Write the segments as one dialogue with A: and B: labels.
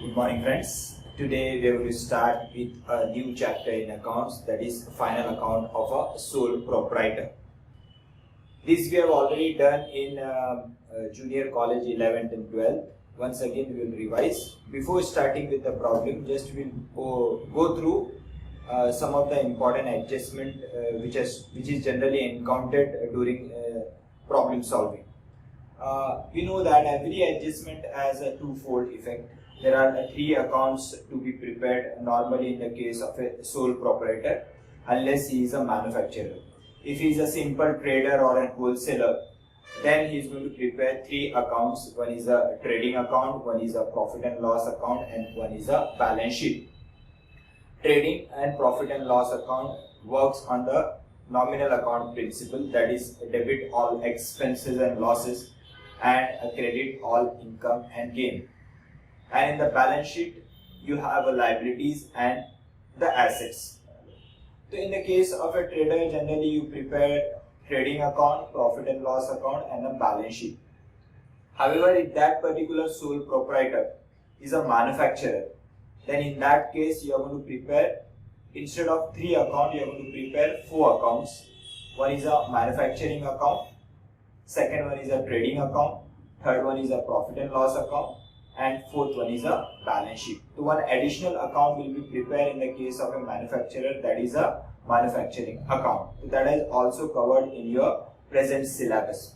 A: Good morning, friends. Today we are going to start with a new chapter in accounts, that is final account of a sole proprietor. This we have already done in junior college 11th and 12th. Once again we will revise. Before starting with the problem, just we will go through some of the important adjustment which is generally encountered during problem solving. We know that every adjustment has a twofold effect. There are three accounts to be prepared normally in the case of a sole proprietor, unless he is a manufacturer. If he is a simple trader or a wholesaler, then he is going to prepare three accounts. One is a trading account, one is a profit and loss account, and one is a balance sheet. Trading and profit and loss account works on the nominal account principle, that is debit all expenses and losses and credit all income and gain. And in the balance sheet you have liabilities and the assets. So in the case of a trader, generally you prepare trading account, profit and loss account and a balance sheet. However, if that particular sole proprietor is a manufacturer, then in that case you are going to prepare, instead of three accounts, you are going to prepare four accounts. One is a manufacturing account, second one is a trading account, third one is a profit and loss account, and fourth one is a balance sheet. So one additional account will be prepared in the case of a manufacturer, that is a manufacturing account. So that is also covered in your present syllabus.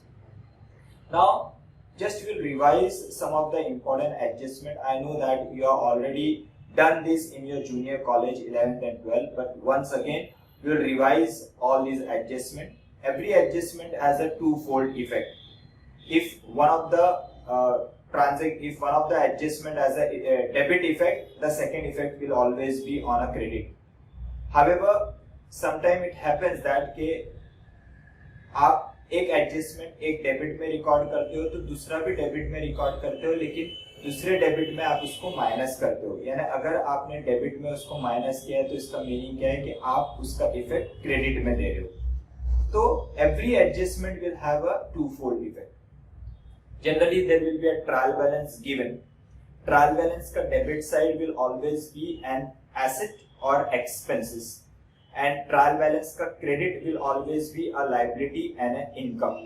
A: Now just will revise some of the important adjustment. I know that you have already done this in your junior college 11th and 12th, but once again we will revise all these adjustment. Every adjustment has a twofold effect. If one of the adjustment has a debit effect, the second effect will always be on a credit. However, sometimes it happens that आप एक adjustment एक debit में record करते हो तो दूसरा भी debit में रिकॉर्ड करते हो, लेकिन दूसरे डेबिट में आप उसको माइनस करते हो. यानी अगर आपने डेबिट में उसको माइनस किया है तो इसका मीनिंग क्या है कि आप उसका इफेक्ट क्रेडिट में दे रहे हो. तो every adjustment will have a twofold effect. Generally there will be a trial balance given. Trial balance का debit side will always be an asset or expenses, and trial balance का credit will always be a liability and an income.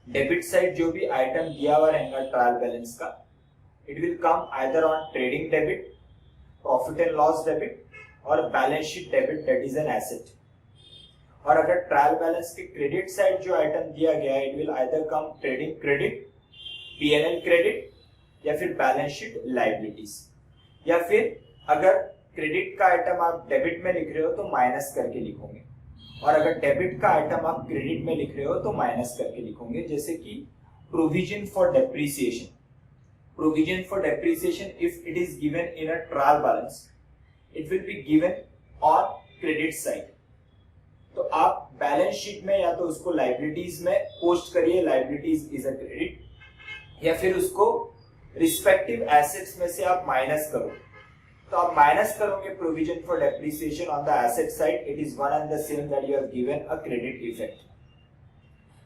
A: Debit side जो भी item दिया हुआ रहेगा trial balance का, it will come either on trading debit, profit and loss debit, or balance sheet debit, that is an asset. और अगर trial balance के credit side जो आइटम दिया गया है, it will either come trading credit, P&L credit, या फिर balance sheet liabilities. या फिर अगर क्रेडिट का आइटम आप डेबिट में लिख रहे हो तो माइनस करके लिखोगे, और अगर डेबिट का आइटम आप क्रेडिट में लिख रहे हो तो माइनस करके लिखोगे. जैसे कि provision for depreciation. Provision for depreciation if it is given in a trial balance, it will B given on credit side. तो आप बैलेंस शीट में या तो उसको लायबिलिटीज में पोस्ट करिए, लायबिलिटीज इज अ क्रेडिट, या फिर उसको रिस्पेक्टिव एसेट्स में से आप माइनस करो. तो आप माइनस करोगे provision for depreciation on the asset side, it is one and the same that you have given a credit effect.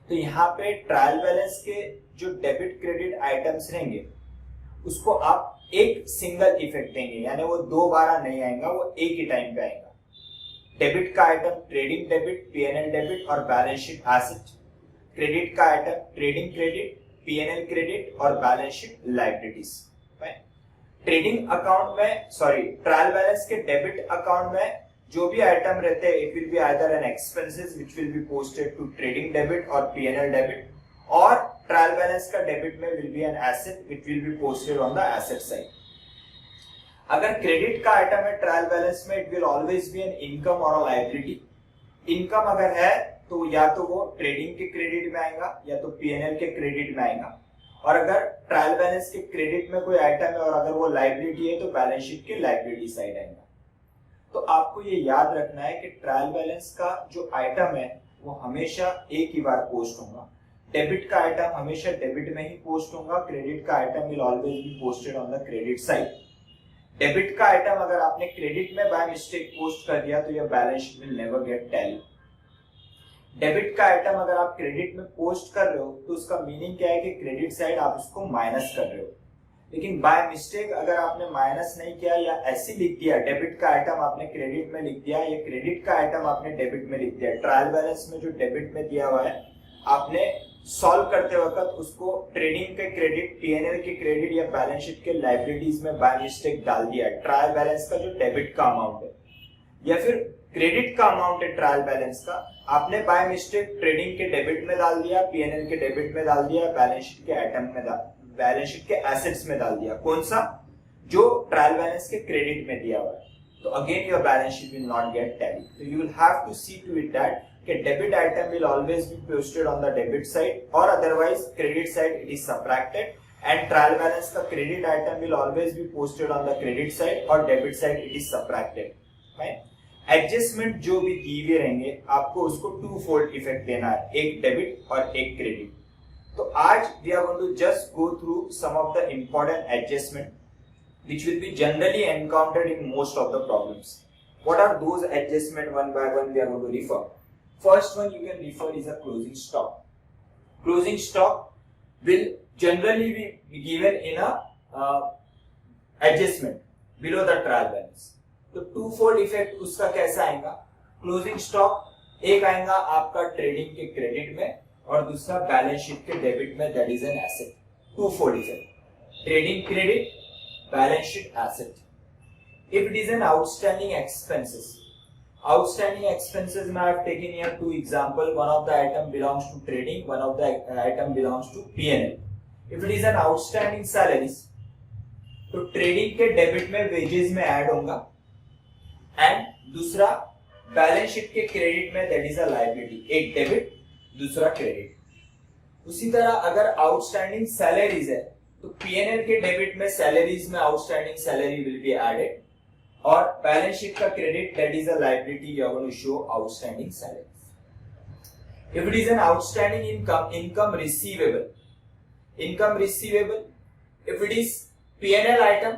A: तो यहाँ पे ट्रायल बैलेंस के जो डेबिट क्रेडिट आइटम्स रहेंगे उसको आप एक सिंगल इफेक्ट देंगे, यानी वो दो बार नहीं आएगा, वो एक ही टाइम पे आएगा. डेबिट का item trading debit, P&L debit और बैलेंस शीट एसेट. क्रेडिट का item trading credit, P&L credit और balance sheet liabilities. Trading account में ट्रायल बैलेंस के डेबिट अकाउंट में जो भी आइटम रहते हैं, it will be either an expenses which will be posted to trading debit और P&L डेबिट, और ट्रायल बैलेंस का डेबिट में will be an asset which will be posted on the asset side. अगर credit का item है trial balance में, it will always B an income और liability. Income अगर है तो या तो वो ट्रेडिंग के क्रेडिट में आएगा या तो P&L के क्रेडिट में आएगा, और अगर ट्रायल बैलेंस के क्रेडिट में कोई आइटम है और अगर वो लायबिलिटी है तो बैलेंस शीट के लायबिलिटी साइड आएगा. तो आपको ये याद रखना है कि ट्रायल बैलेंस का जो आइटम है वो हमेशा एक ही बार पोस्ट होगा. डेबिट का आइटम हमेशा डेबिट में ही पोस्ट होगा, क्रेडिट का item will always be posted on the credit side. Debit का आइटम अगर आपने क्रेडिट में बाय मिस्टेक पोस्ट कर दिया तो your balance sheet will never get tally. Debit का आइटम अगर आप क्रेडिट में पोस्ट कर रहे हो तो उसका मीनिंग क्या है कि क्रेडिट साइड आप उसको माइनस कर रहे हो. लेकिन बाय मिस्टेक अगर आपने माइनस नहीं किया या ऐसे लिख दिया, डेबिट का आइटम आपने क्रेडिट में लिख दिया या क्रेडिट का आइटम आपने डेबिट में लिख दिया, ट्रायल बैलेंस में जो डेबिट में दिया हुआ है आपने सॉल्व करते वक्त उसको ट्रेडिंग के क्रेडिट, पीएनएल के क्रेडिट या बैलेंस शीट के लायबिलिटीज में बाय मिस्टेक डाल दिया है। ट्रायल बैलेंस का जो डेबिट का अमाउंट है या फिर क्रेडिट का अमाउंट है ट्रायल बैलेंस का, आपने बाय मिस्टेक ट्रेडिंग के डेबिट में डाल दिया, पीएनएल के डेबिट में डाल दिया, बैलेंस शीट के आइटम में बैलेंस शीट के एसेट्स में डाल दिया। कौन सा? जो ट्रायल बैलेंस के क्रेडिट में दिया हुआ है। तो again your balance sheet will not get tally. तो you will have to see to it that कि debit item will always be posted on the debit side और otherwise credit side it is subtracted, and trial balance का credit item will always be posted on the credit side और debit side it is subtracted. Right? Adjustment जो भी दिए हुए रहेंगे आपको उसको टू फोल्ड इफेक्ट देना है, एक डेबिट और एक क्रेडिट। तो आज we are going to just go through some of the important adjustment which will be generally encountered in most of the problems. What are those adjustment? One by one we are going to refer. First one you can refer is a closing stock. Closing stock will generally be given in a adjustment below the trial balance. तो to fold effect उसका कैसा आएगा? Closing stock एक आएगा आपका trading के credit में और दूसरा बैलेंस शीट के डेबिट में, that is an asset. Two fold effect, trading credit, balance sheet asset. If it is an outstanding expenses, outstanding expenses I have taken here two example. One of the item belongs to trading, one of the item belongs to P&L. If it is an outstanding salaries, तो trading के debit में wages में add होगा and दूसरा balance sheet के credit में, that is a liability. एक debit दूसरा क्रेडिट। उसी तरह अगर आउटस्टैंडिंग सैलरीज है तो पीएनएल के डेबिट में सैलरीज में outstanding salary will be added और बैलेंस शीट का credit, that is a liability, you are going to show outstanding salaries. If it is an outstanding income, income receivable, if it is PNL item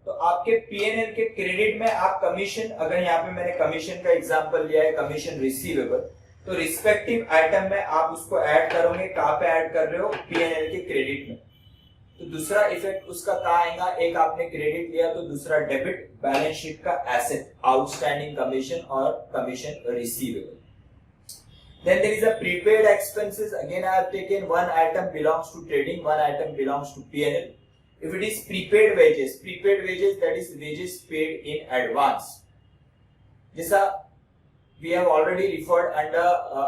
A: तो आपके PNL के credit में आप commission, अगर यहाँ पे मैंने कमीशन का एग्जांपल लिया है, कमीशन रिसीवेबल, तो रिस्पेक्टिव आइटम में आप उसको ऐड करोगे। कहां पे ऐड कर रहे हो? पीएनएल के क्रेडिट में। तो दूसरा इफेक्ट उसका कहां आएगा? एक आपने क्रेडिट लिया तो दूसरा डेबिट, बैलेंस शीट का एसेट, आउटस्टैंडिंग कमीशन और commission receivable. Then there is a prepaid expenses. Again, I have taken one item belongs to trading, one item belongs to P&L. If it is prepaid wages that is wages paid in advance. जैसा we have already referred under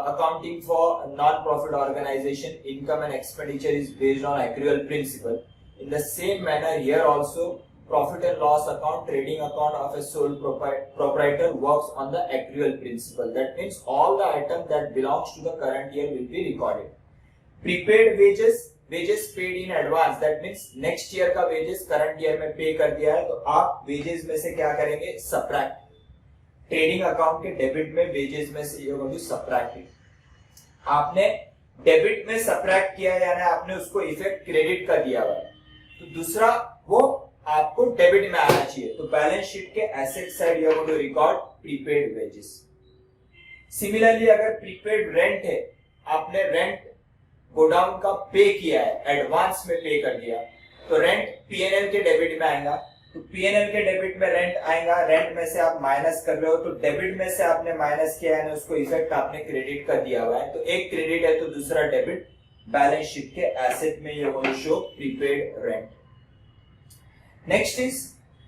A: accounting for non-profit organization, income and expenditure is based on accrual principle. In the same manner, here also profit and loss account, trading account of a sole proprietor works on the accrual principle. That means all the items that belongs to the current year will be recorded. Prepaid wages paid in advance, that means next year का wages current year में pay कर दिया है तो आप wages में से क्या करेंगे? subtract. ट्रेडिंग अकाउंट के डेबिट में वेजेस में से you going to subtract it. आपने डेबिट में सबट्रैक्ट किया यानी आपने उसको इफेक्ट क्रेडिट का दिया हुआ है, तो दूसरा वो आपको डेबिट में आना चाहिए। तो बैलेंस शीट के asset side you going to record prepaid wages. Similarly अगर प्रीपेड रेंट है, आपने रेंट गोडाउन का पे किया है, एडवांस में पे कर दिया, तो रेंट पीएनएल के डेबिट में आएगा। तो पीएनएल के डेबिट में रेंट आएगा, रेंट में से आप माइनस कर रहे हो तो डेबिट में से आपने माइनस किया है, उसको इफेक्ट आपने क्रेडिट का दिया हुआ है, तो एक क्रेडिट है तो दूसरा डेबिट, बैलेंस शीट के एसेट में you going to show prepaid rent. Next is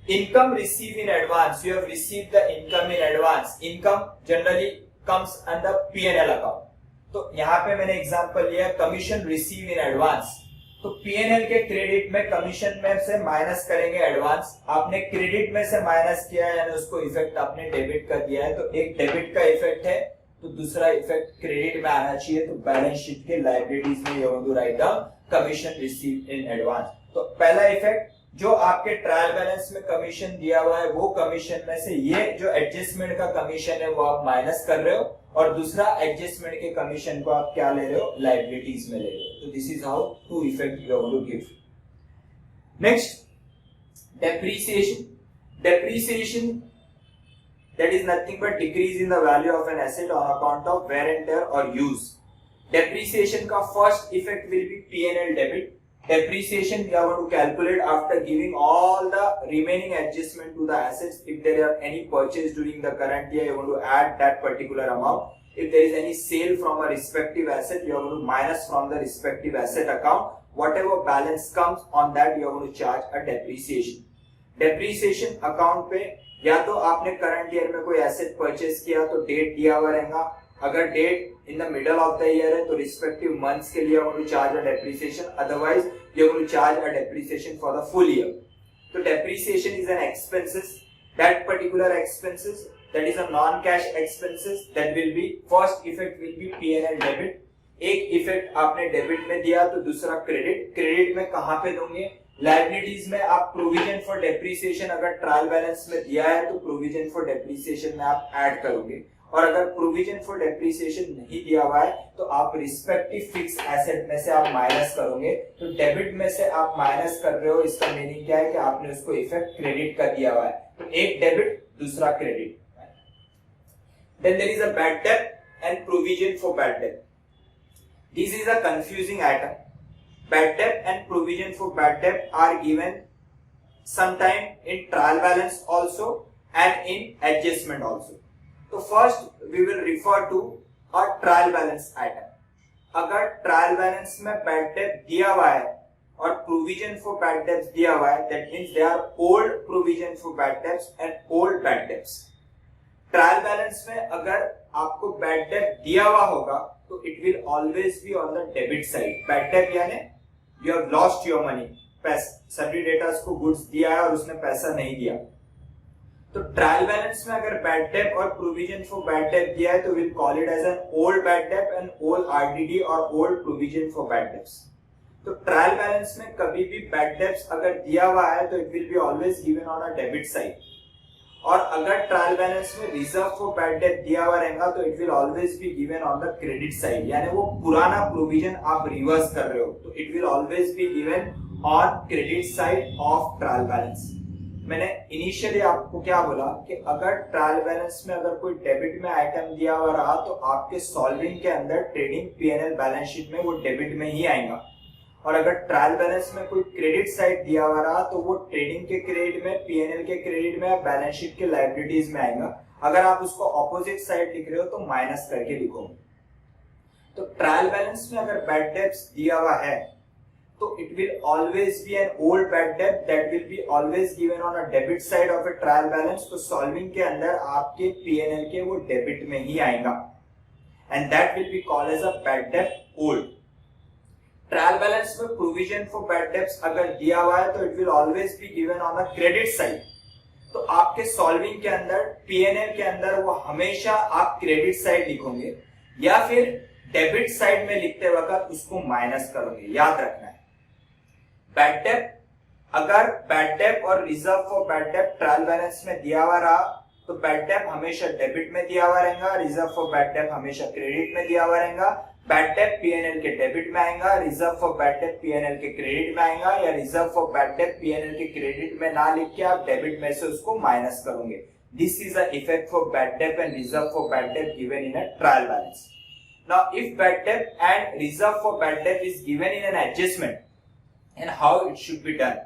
A: income receive in advance. You have received the income in advance. Income generally comes under PNL account. तो यहाँ पे मैंने एग्जांपल लिया कमीशन रिसीव इन एडवांस, तो PNL के credit में commission में से माइनस करेंगे एडवांस, आपने क्रेडिट में से माइनस किया है यानी उसको इफेक्ट आपने डेबिट कर दिया है, तो एक डेबिट का इफेक्ट है तो दूसरा इफेक्ट क्रेडिट में आना चाहिए। तो बैलेंस शीट के लायबिलिटीज में you have to write down commission receive in advance. तो पहला इफेक्ट जो आपके ट्रायल बैलेंस में कमीशन दिया हुआ है वो कमीशन में से ये जो एडजस्टमेंट का कमीशन है वो आप माइनस कर रहे हो, और दूसरा एडजस्टमेंट के कमीशन को आप क्या ले रहे हो? लायबिलिटीज में ले रहे हो। तो this is how two effect you have to give. Next depreciation. Depreciation that is nothing but decrease in the value of an asset on account of wear and tear or use. Depreciation का first effect will be P&L debit depreciation we are going to calculate after giving all the remaining adjustment to the assets. If there are any purchase during the current year, you are going to add that particular amount. If there is any sale from a respective asset, you are going to minus from the respective asset account. Whatever balance comes on that, you are going to charge a depreciation. Depreciation account पे या तो आपने current year में कोई asset purchase किया तो date दिया हुआ रहेगा. अगर date in the middle of the year है तो रिस्पेक्टिव मंथ्स के लिए आप charge a depreciation, otherwise you going to charge a depreciation for the full year. तो depreciation is an expenses, that particular expenses that is a non cash expenses that will be first effect will be P&L debit. एक इफेक्ट आपने debit में दिया तो दूसरा credit. Credit में कहां पे दोगे? लायबिलिटीज में आप प्रोविजन फॉर डेप्रिसिएशन अगर ट्रायल बैलेंस में दिया है तो प्रोविजन फॉर डेप्रिसिएशन में आप ऐड करोगे, और अगर प्रोविजन फॉर डेप्रिसिएशन नहीं दिया हुआ है तो आप रिस्पेक्टिव फिक्स एसेट में से आप माइनस करोगे. तो डेबिट में से आप माइनस कर रहे हो, इसका मीनिंग क्या है कि आपने उसको इफेक्ट क्रेडिट कर दिया हुआ है. तो एक डेबिट दूसरा credit. Then there is a bad debt and provision for bad debt. This is a confusing item. Bad debt and provision for bad debt are given sometime in trial balance also and in adjustment also. So first we will refer to a trial balance item. अगर trial balance में bad debt दिया हुआ है और provision for bad debts दिया हुआ है, that means they are old provision for bad debts and old bad debts. Trial balance में अगर आपको बैड डेट दिया हुआ होगा तो it will always be on the debit side. Bad debt यानी you have lost your money, सभी debtors को गुड्स दिया है और उसने पैसा नहीं दिया. तो ट्रायल बैलेंस में अगर बैड डेट और प्रोविजन फॉर बैड डेट दिया है तो will call it as an old bad debt and old RDD और old provision for bad debts. तो ट्रायल बैलेंस में कभी भी बैड डेट्स अगर दिया हुआ है तो it will be always given on a debit side, और अगर ट्रायल बैलेंस में रिजर्व फॉर बैड डेट दिया हुआ रहेगा तो it will always be given on the credit side. यानी वो पुराना प्रोविजन आप रिवर्स कर रहे हो तो it will always be given on credit side of trial balance. मैंने इनिशियली आपको क्या बोला कि अगर ट्रायल बैलेंस में अगर कोई डेबिट में आइटम दिया हुआ रहा तो आपके सॉल्विंग के अंदर ट्रेडिंग P&L बैलेंस शीट में वो डेबिट में ही आएगा, और अगर ट्रायल बैलेंस में कोई क्रेडिट साइड दिया हुआ रहा तो वो ट्रेडिंग के क्रेडिट में, P&L के क्रेडिट में, बैलेंस शीट के लायबिलिटीज में आएगा. अगर आप उसको ऑपोजिट साइड लिख रहे हो तो माइनस करके लिखोगे. तो ट्रायल बैलेंस में अगर बैड डेट्स दिया हुआ है तो it will always B N old bad date that will be always given on a debit side of A trial balance. तो सॉल्विंग के अंदर आपके P&L के वो डेबिट में ही आएगा and that will be called as a bad debt old. Trial balance में प्रोविजन फॉर बैड डेट्स अगर दिया हुआ है तो it will always be given on the credit side. तो आपके सॉल्विंग के अंदर P&L के अंदर वो हमेशा आप क्रेडिट साइड लिखोगे या फिर डेबिट साइड में लिखते वक्त उसको माइनस करोगे. याद रखना है बैड डेट, अगर बैड डेट और reserve for bad debt trial balance में दिया हुआ रहा तो बैड डेट हमेशा डेबिट में दिया हुआ रहेगा, रिजर्व फॉर बैड डेट हमेशा क्रेडिट में दिया हुआ रहेगा. बैड डेट P&L के डेबिट में आएगा, reserve for bad date P&L के क्रेडिट में आएगा, या reserve for bad date P&L के क्रेडिट में ना लिख के आप डेबिट में से उसको माइनस करोगे. This is the effect for bad debt and reserve for bad debt given in a trial balance. Now if bad debt and reserve for bad debt is given in an adjustment and how it should be done.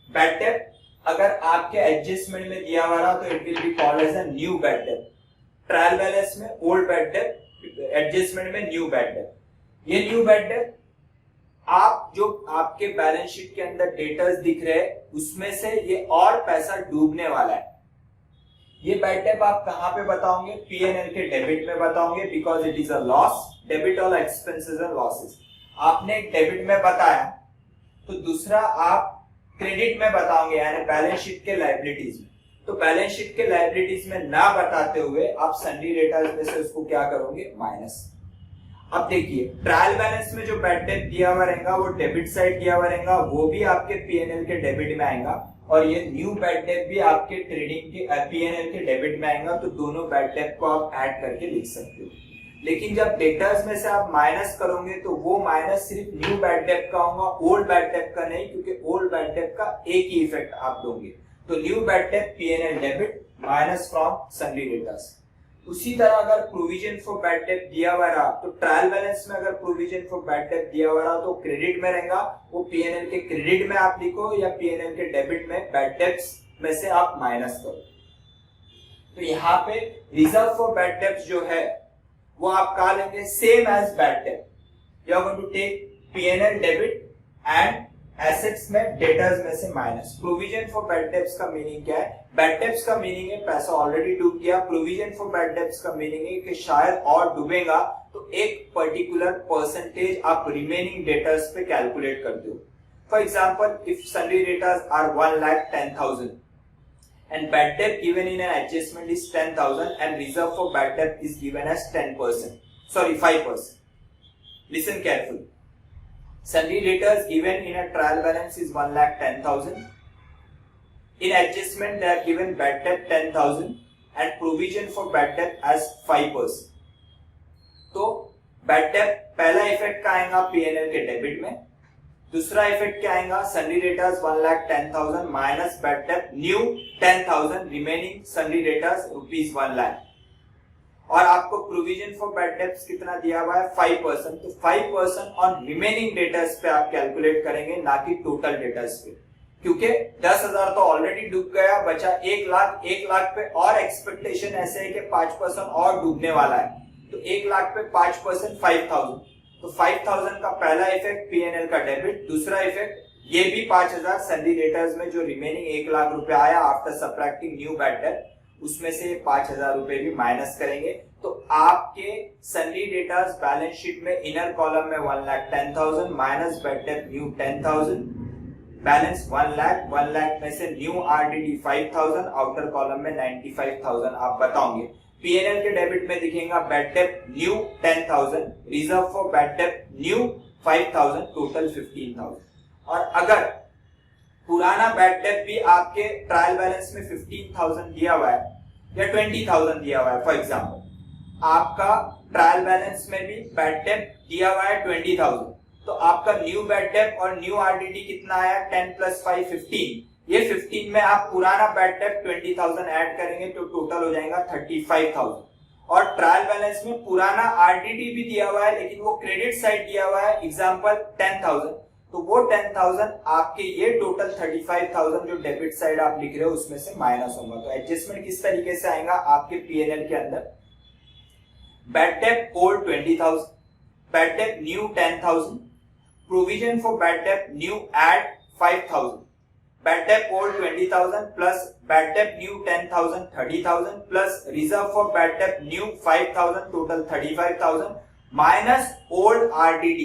A: Bad debt अगर आपके adjustment में दिया हुआ रहा तो it will be called as a new bad debt. Trial balance में old bad debt, adjustment में new bad date. ये न्यू बैड डेट आप जो आपके बैलेंस शीट के अंदर डेटर्स दिख रहे हैं उसमें से ये और पैसा डूबने वाला है. ये बैड डेट आप कहां पे बताओगे? P&L के डेबिट में बताओगे because it is a loss. Debit all expenses and losses. आपने एक डेबिट में बताया तो दूसरा आप क्रेडिट में बताओगे यानी बैलेंस शीट के लायबिलिटीज में. तो बैलेंस शीट के लायबिलिटीज में ना बताते हुए आप सन्डी डेटर्स में से उसको क्या करोगे? माइनस. अब देखिए ट्रायल बैलेंस में जो बैड डेट दिया हुआ रहेगा वो डेबिट साइड दिया हुआ रहेगा, वो भी आपके P&L के डेबिट में आएगा, और ये न्यू बैड डेट भी आपके ट्रेडिंग के P&L के डेबिट में आएगा. तो दोनों बैड डेट को आप ऐड करके लिख सकते हो. लेकिन जब डेटर्स में से आप माइनस करोगे तो वो माइनस सिर्फ न्यू बैड डेट का होगा, ओल्ड बैड डेट का नहीं, क्योंकि ओल्ड बैड डेट का एक ही इफेक्ट आप दोगे. तो new bad date P&L debit minus from सन्डी debtors. उसी तरह अगर प्रोविजन फॉर बैड डेट दिया हुआ रहा तो ट्रायल बैलेंस में अगर प्रोविजन फॉर बैड डेट दिया हुआ रहा तो क्रेडिट में रहेगा, वो पीएनएल के क्रेडिट में आप लिखो या पीएनएल के डेबिट में बैड डेट्स में से आप माइनस करो। तो यहाँ पे रिजर्व फॉर बैड डेट्स जो है वो आप कहा लेंगे same as bad debt, you are going to take PNL debit and assets में डेटर्स में से minus. Provision for bad debts का मीनिंग क्या है? बैड डेट्स का मीनिंग है पैसा ऑलरेडी डूब गया। प्रोविजन फॉर बैड डेट्स का मीनिंग है कि शायद और डूबेगा तो एक पर्टिकुलर परसेंटेज आप रिमेनिंग डेटर्स पे कैलकुलेट करते हो। For example, if sundry debtors are 1,10,000 and bad debt given in an adjustment is 10,000 and reserve for bad debt is given as 10%. Sorry, 5%. Listen carefully. Sundry debtors given in a trial balance is 1,10,000. In adjustment, they are given bad debt 10,000 and provision for bad debt as 5%. तो bad debt पहला effect का आएगा PNL के debit में, दूसरा effect क्या आएगा? Sundry debtors 1,10,000 minus bad debt new 10,000 remaining sundry debtors rupees 1,00,000 और आपको प्रोविजन फॉर बैड डेट्स कितना दिया हुआ है? 5%। तो 5% ऑन रिमेनिंग डेटर्स पे आप कैलकुलेट करेंगे, ना कि टोटल डेटर्स पे, क्योंकि 10,000 तो ऑलरेडी डूब गया, बचा 1,00,000। 1,00,000 पे और एक्सपेक्टेशन ऐसे है कि 5% और डूबने वाला है, तो 1,00,000 पे 5% 5,000। तो 5,000 का पहला इफेक्ट पीएनएल का डेबिट, दूसरा इफेक्ट ये भी 5,000 सन्ड्री डेटर्स में जो रिमेनिंग 1,00,000 रुपए आया after subtracting new bad date, उसमें से 5,000 रुपए भी माइनस करेंगे। तो आपके सन्ड्री डेटर्स बैलेंस शीट में इनर कॉलम में 1,10,000 minus bad debt new 10,000 balance 1,00,000, 1,00,000 में से न्यू आरडीडी 5,000, आउटर कॉलम में 95,000 आप बताओगे। पीएनएल के डेबिट में दिखेगा bad debt new 10,000, reserve for bad debt new 5,000, total 15,000। और अगर पुराना बैड डेट भी आपके ट्रायल बैलेंस में 15,000 दिया हुआ है या 20,000 दिया हुआ है, फॉर एग्जांपल आपका ट्रायल बैलेंस में भी बैड डेट दिया हुआ है 20,000, तो आपका न्यू बैड डेट और न्यू आरडीडी कितना आया? 10 + 5 15। ये 15 में आप पुराना बैड डेट 20,000 ऐड करेंगे तो टोटल हो जाएगा 35,000। और ट्रायल बैलेंस में पुराना आरडीडी भी दिया हुआ है लेकिन वो क्रेडिट साइड दिया हुआ है, एग्जांपल 10,000, तो वो 10,000 आपके ये टोटल 35,000 जो डेबिट साइड आप लिख रहे हो उसमें से माइनस होगा। तो एडजस्टमेंट किस तरीके से आएगा आपके पीएनएल के अंदर? Bad debt old 20,000, bad debt new 10,000, provision for bad debt new add 5,000, bad debt old 20,000 plus bad debt new 10,000 30,000 plus reserve for bad debt new 5,000, total 35,000 minus old RDD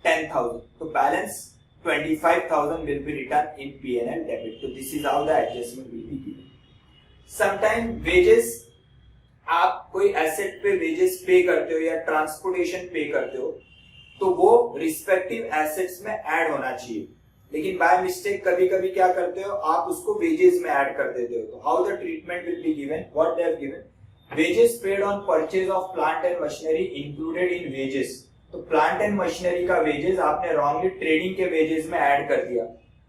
A: 10,000. So balance 25,000 will be written in P&L debit. So this is how the adjustment will be given. Sometime wages, आप कोई asset पे wages पे करते हो या transportation पे करते हो तो वो रिस्पेक्टिव एसेट्स में ऐड होना चाहिए, लेकिन बाय मिस्टेक कभी कभी क्या करते हो आप उसको वेजेस में ऐड कर देते हो। तो how the treatment will be given? What they have given? Wages paid on purchase of plant and machinery included in wages. तो प्लांट एंड मशीनरी का वेजेस आपने रॉन्गली ट्रेडिंग के वेजेस में ऐड कर दिया,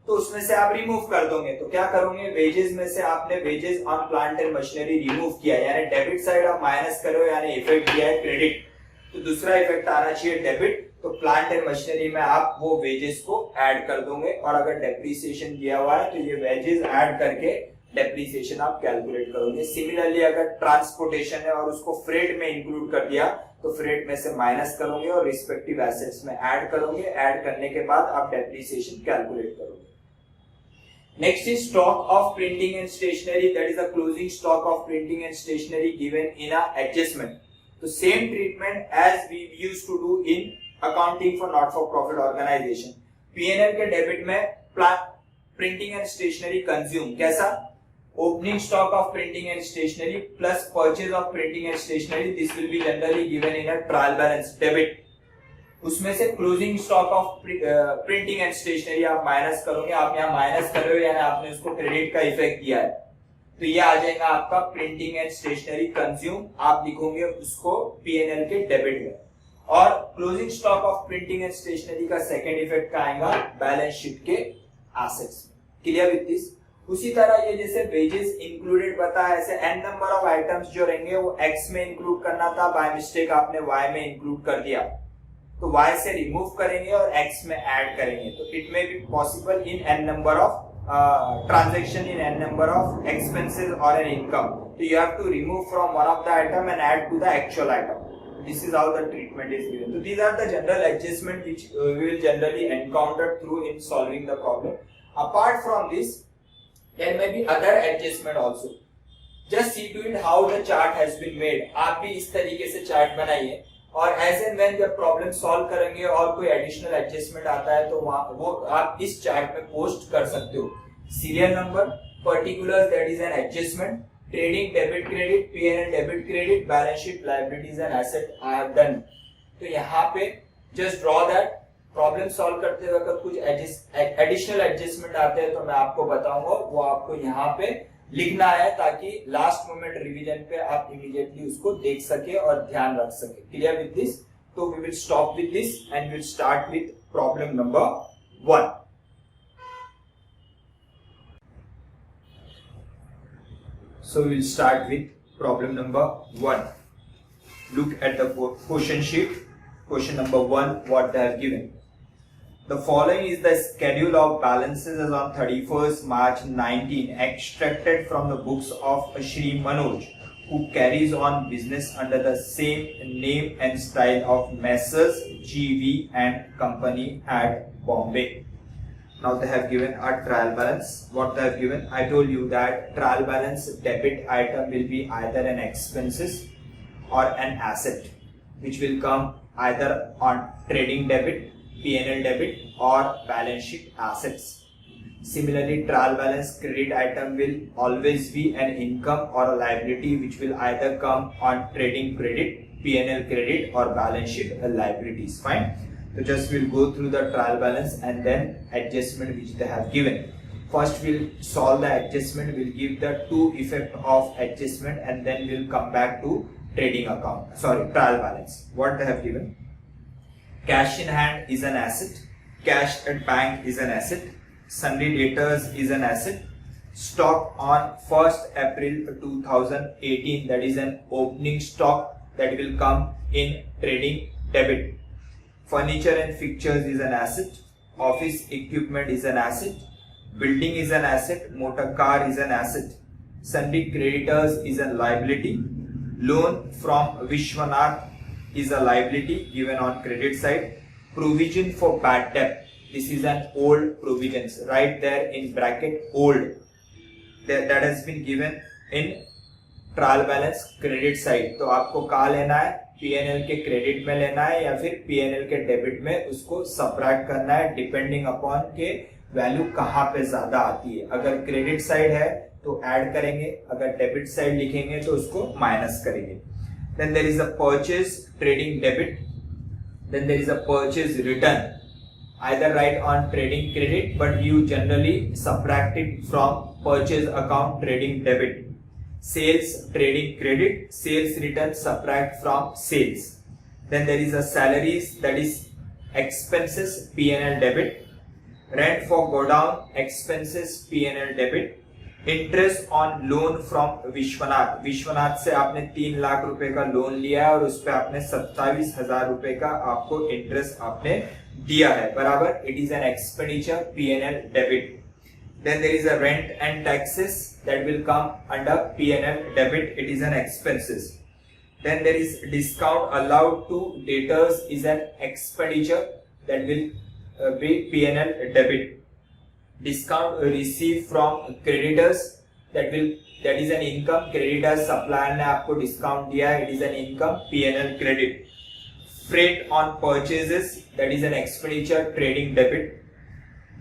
A: तो उसमें से आप रिमूव कर दोगे। तो क्या करोगे? वेजेस में से आपने wages on plant and machinery remove किया, यानी डेबिट साइड आप माइनस करो, यानी इफेक्ट दिया है क्रेडिट, तो दूसरा इफेक्ट आना चाहिए डेबिट। तो प्लांट एंड मशीनरी में आप वो वेजेस को ऐड कर दोगे, और अगर डेप्रिसिएशन दिया हुआ है तो ये वेजेस ऐड करके डेप्रिसिएशन आप कैलकुलेट करोगे। सिमिलरली अगर ट्रांसपोर्टेशन है और उसको फ्रेट में इंक्लूड कर दिया तो फ्रेट में से माइनस करोगे और रिस्पेक्टिव एसेट्स में ऐड करोगे। ऐड करने के बाद आप डेप्रिसिएशन कैलकुलेट करोगे। Next is stock of printing and stationery, that is a closing stock of printing and stationery given in a adjustment. तो same treatment as we used to do in accounting for not for profit organisation. PNL के debit में printing and stationery consume कैसा? Opening stock of printing and stationery plus purchase of printing and stationery, this will be generally given in a trial balance debit. उसमें से closing stock of printing and stationery आप minus करोगे। आप यहाँ minus कर रहे हो यानी आपने उसको क्रेडिट का इफेक्ट दिया है, तो ये आ जाएगा आपका प्रिंटिंग एंड स्टेशनरी कंज्यूम, आप लिखोगे उसको पीएनएल के डेबिट में। और closing stock of printing and stationery का सेकंड इफेक्ट का आएगा बैलेंस शीट के एसेट्स में। Clear with this? उसी तरह ये जैसे वेजेस इंक्लूडेड बताया, ऐसे एन नंबर ऑफ आइटम्स जो रहेंगे वो एक्स में इंक्लूड करना था, बाय मिस्टेक आपने वाई में इंक्लूड कर दिया, तो वाई से रिमूव करेंगे और एक्स में ऐड करेंगे। तो it may be possible in an number of transaction in n number of expenses or an income. So you have to remove from one of the item and add to the actual item. This is how the treatment is given. So these are the general adjustment which we will generally encounter through in solving the problem. Apart from this, there may be other adjustment also. Just see to it how the chart has been made. आप भी इस तरीके से chart बनाइए और as and when जब problem solve करेंगे और कोई एडिशनल एडजस्टमेंट आता है तो वो आप इस चार्ट में पोस्ट कर सकते हो। Serial number, particulars that is N adjustment, trading debit credit, PNL debit credit, balance sheet liabilities and asset I have done. तो यहाँ पे just draw that. Problem solve करते वक्त कुछ एडिशनल एडजस्टमेंट आते हैं तो मैं आपको बताऊंगा, वो आपको यहाँ पे लिखना है ताकि लास्ट मोमेंट रिवीजन पे आप इमीडिएटली उसको देख सके और ध्यान रख सके। Clear with this? तो we will stop with this and will start with problem number 1। So we will start with problem number 1. Look at the question sheet. Question number 1, what they have given. The following is the schedule of balances as on 31st March 19 extracted from the books of Shri Manoj, who carries on business under the same name and style of Messrs. GV and Company at Bombay. Now they have given a trial balance. What they have given? I told you that trial balance debit item will be either an expenses or an asset, which will come either on trading debit, P&L debit or balance sheet assets. Similarly, trial balance credit item will always be an income or a liability, which will either come on trading credit, P&L credit or balance sheet liabilities. Fine. So just we'll go through the trial balance and then adjustment which they have given. First we'll solve the adjustment, we'll give the two effect of adjustment and then we'll come back to trading account. Trial balance. What they have given? Cash in hand is an asset. Cash at bank is an asset. Sundry debtors is an asset. Stock on 1st April 2018, that is an opening stock that will come in trading debit. Furniture and fixtures is an asset. Office equipment is an asset. Building is an asset. Motor car is an asset. Sundry creditors is a liability. Loan from Vishwanath is a liability given on credit side. Provision for bad debt. This is an old provisions. Right there in bracket old. That has been given in trial balance credit side. तो आपको कहाँ लेना है? PNL के credit में लेना है या फिर पीएनएल के डेबिट में उसको सबट्रैक्ट करना है, डिपेंडिंग अपॉन के वैल्यू कहाँ पे ज्यादा आती है। अगर क्रेडिट साइड है तो ऐड करेंगे, अगर डेबिट साइड लिखेंगे तो उसको माइनस करेंगे। Then there is a purchase trading debit, then there is a purchase return, either write on trading credit but you generally subtract it from purchase account trading debit. Sales trading credit, sales return subtract from sales. Then there is a salaries, that is expenses, P&L debit. Rent for godown, expenses, P&L debit. Interest on loan from Vishwanath, Vishwanath से आपने 3 लाख रुपए का loan लिया है और उस पे आपने 27,000 रुपए का आपको इंटरेस्ट आपने दिया है, बराबर। It is an expenditure, P&L debit. Then there is a rent and taxes that will come under P&L debit. It is an expenses. Then there is discount allowed to debtors is an expenditure that will be P&L debit. Discount received from creditors that is an income. Creditors supplier ने आपको discount दिया है, it is an income, P&L credit. Freight on purchases, that is an expenditure, trading debit.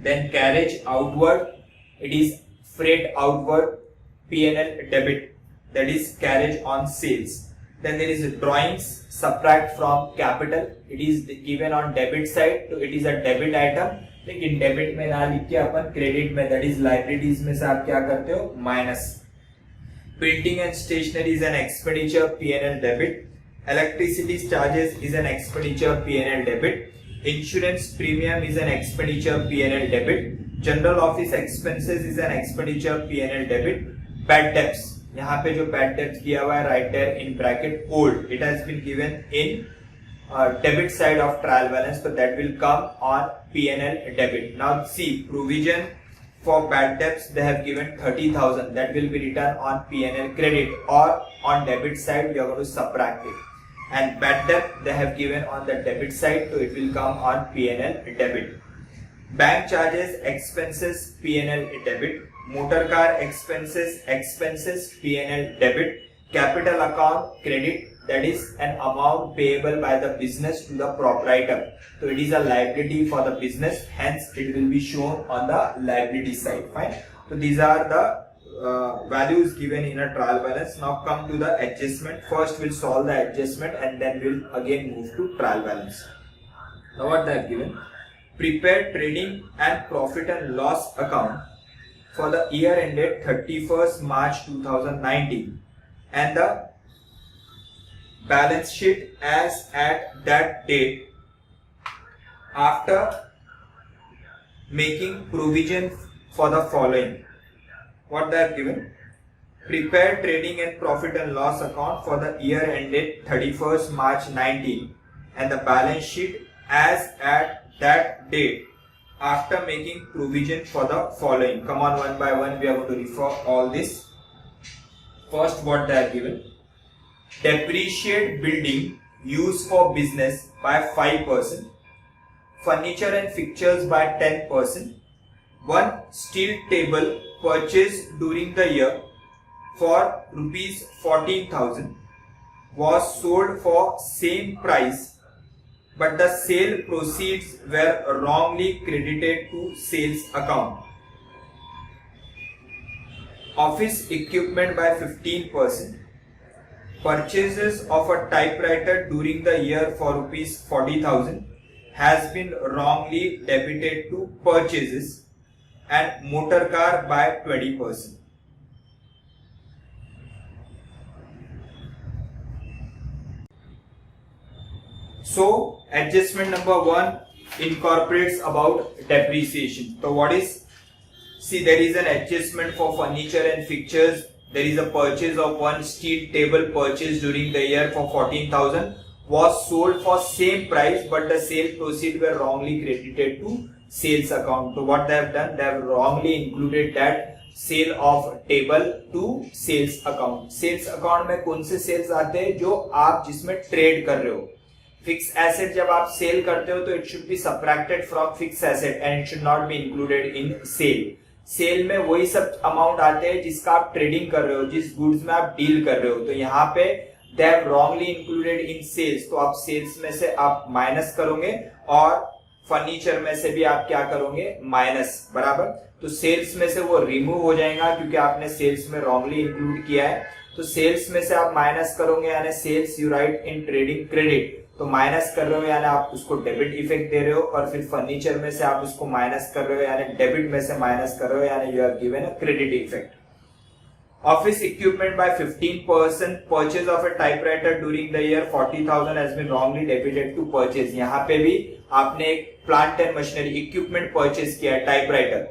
A: Then carriage outward, it is freight outward, P&L debit, that is carriage on sales. Then there is drawings, subtract from capital, it is given on debit side, so it is a debit item, लेकिन debit में ना लिख के अपन credit में, that is liabilities में से आप क्या करते हो, minus. Printing and stationery is an expenditure, P&L debit. Electricity charges is an expenditure, P&L debit. Insurance premium is an expenditure, P&L debit. General office expenses is an expenditure P&L debit. Bad debts, यहाँ पे जो bad डेब्ट दिया हुआ है right there in bracket old, it has been given in debit side of trial balance, so that will come on P&L debit. Now see, provision for bad debts they have given 30,000, that will be written on P&L credit, or on debit side we are going to subtract it. And bad debt they have given on the debit side, so it will come on P&L debit. Bank charges expenses P&L debit. Motor car expenses P&L debit. Capital account credit, that is an amount payable by the business to the proprietor. So it is a liability for the business, hence it will be shown on the liability side. Fine. So these are the values given in a trial balance. Now come to the adjustment. First we'll solve the adjustment and then we'll again move to trial balance. Now what they have given: prepare trading and profit and loss account for the year ended 31st March 2019 and the balance sheet as at that date after making provision for the following. What they have given: prepare trading and profit and loss account for the year ended 31st March 19 and the balance sheet as at that date after making provision for the following. Come on, one by one we are going to refer all this. First, what they have given: depreciate building used for business by 5%, furniture and fixtures by 10%, one steel table purchased during the year for rupees 14,000 was sold for same price but the sale proceeds were wrongly credited to sales account. Office equipment by 15%. Purchases of a typewriter during the year for rupees 40,000 has been wrongly debited to purchases, and motor car by 20%. So adjustment number 1 incorporates about depreciation. So what is? See, there is an adjustment for furniture and fixtures. There is a purchase of one steel table purchased during the year for 14,000 was sold for same price but the sale proceeds were wrongly credited to sales account. So what they have done, they have wrongly included that sale of table to sales account. Sales account में कौन से sales आते हैं? जो आप जिसमें trade कर रहे हो. फिक्स एसेट जब आप सेल करते हो तो it should be subtracted from fix asset and it should not be included in sale. Sale में वही सब अमाउंट आते हैं जिसका आप ट्रेडिंग कर रहे हो, जिस गुड्स में आप डील कर रहे हो. तो यहाँ पे they have wrongly included in sales, तो आप सेल्स में से आप माइनस करोगे और फर्नीचर में से भी आप क्या करोगे? माइनस. बराबर. तो सेल्स में से वो रिमूव हो जाएगा क्योंकि आपने सेल्स में रॉन्गली इंक्लूड किया है. तो सेल्स में से आप माइनस करोगे यानी sales you write in trading credit, तो माइनस कर रहे हो यानी आप उसको डेबिट इफेक्ट दे रहे हो, और फिर फर्नीचर में से आप उसको माइनस कर रहे हो यानी डेबिट में से माइनस कर रहे हो यानी you are given a credit effect. Office equipment by 15%. Purchase of a typewriter during the year 40,000 has been wrongly debited to purchase. यहाँ पे भी आपने एक plant and machinery equipment purchase किया है, टाइपराइटर.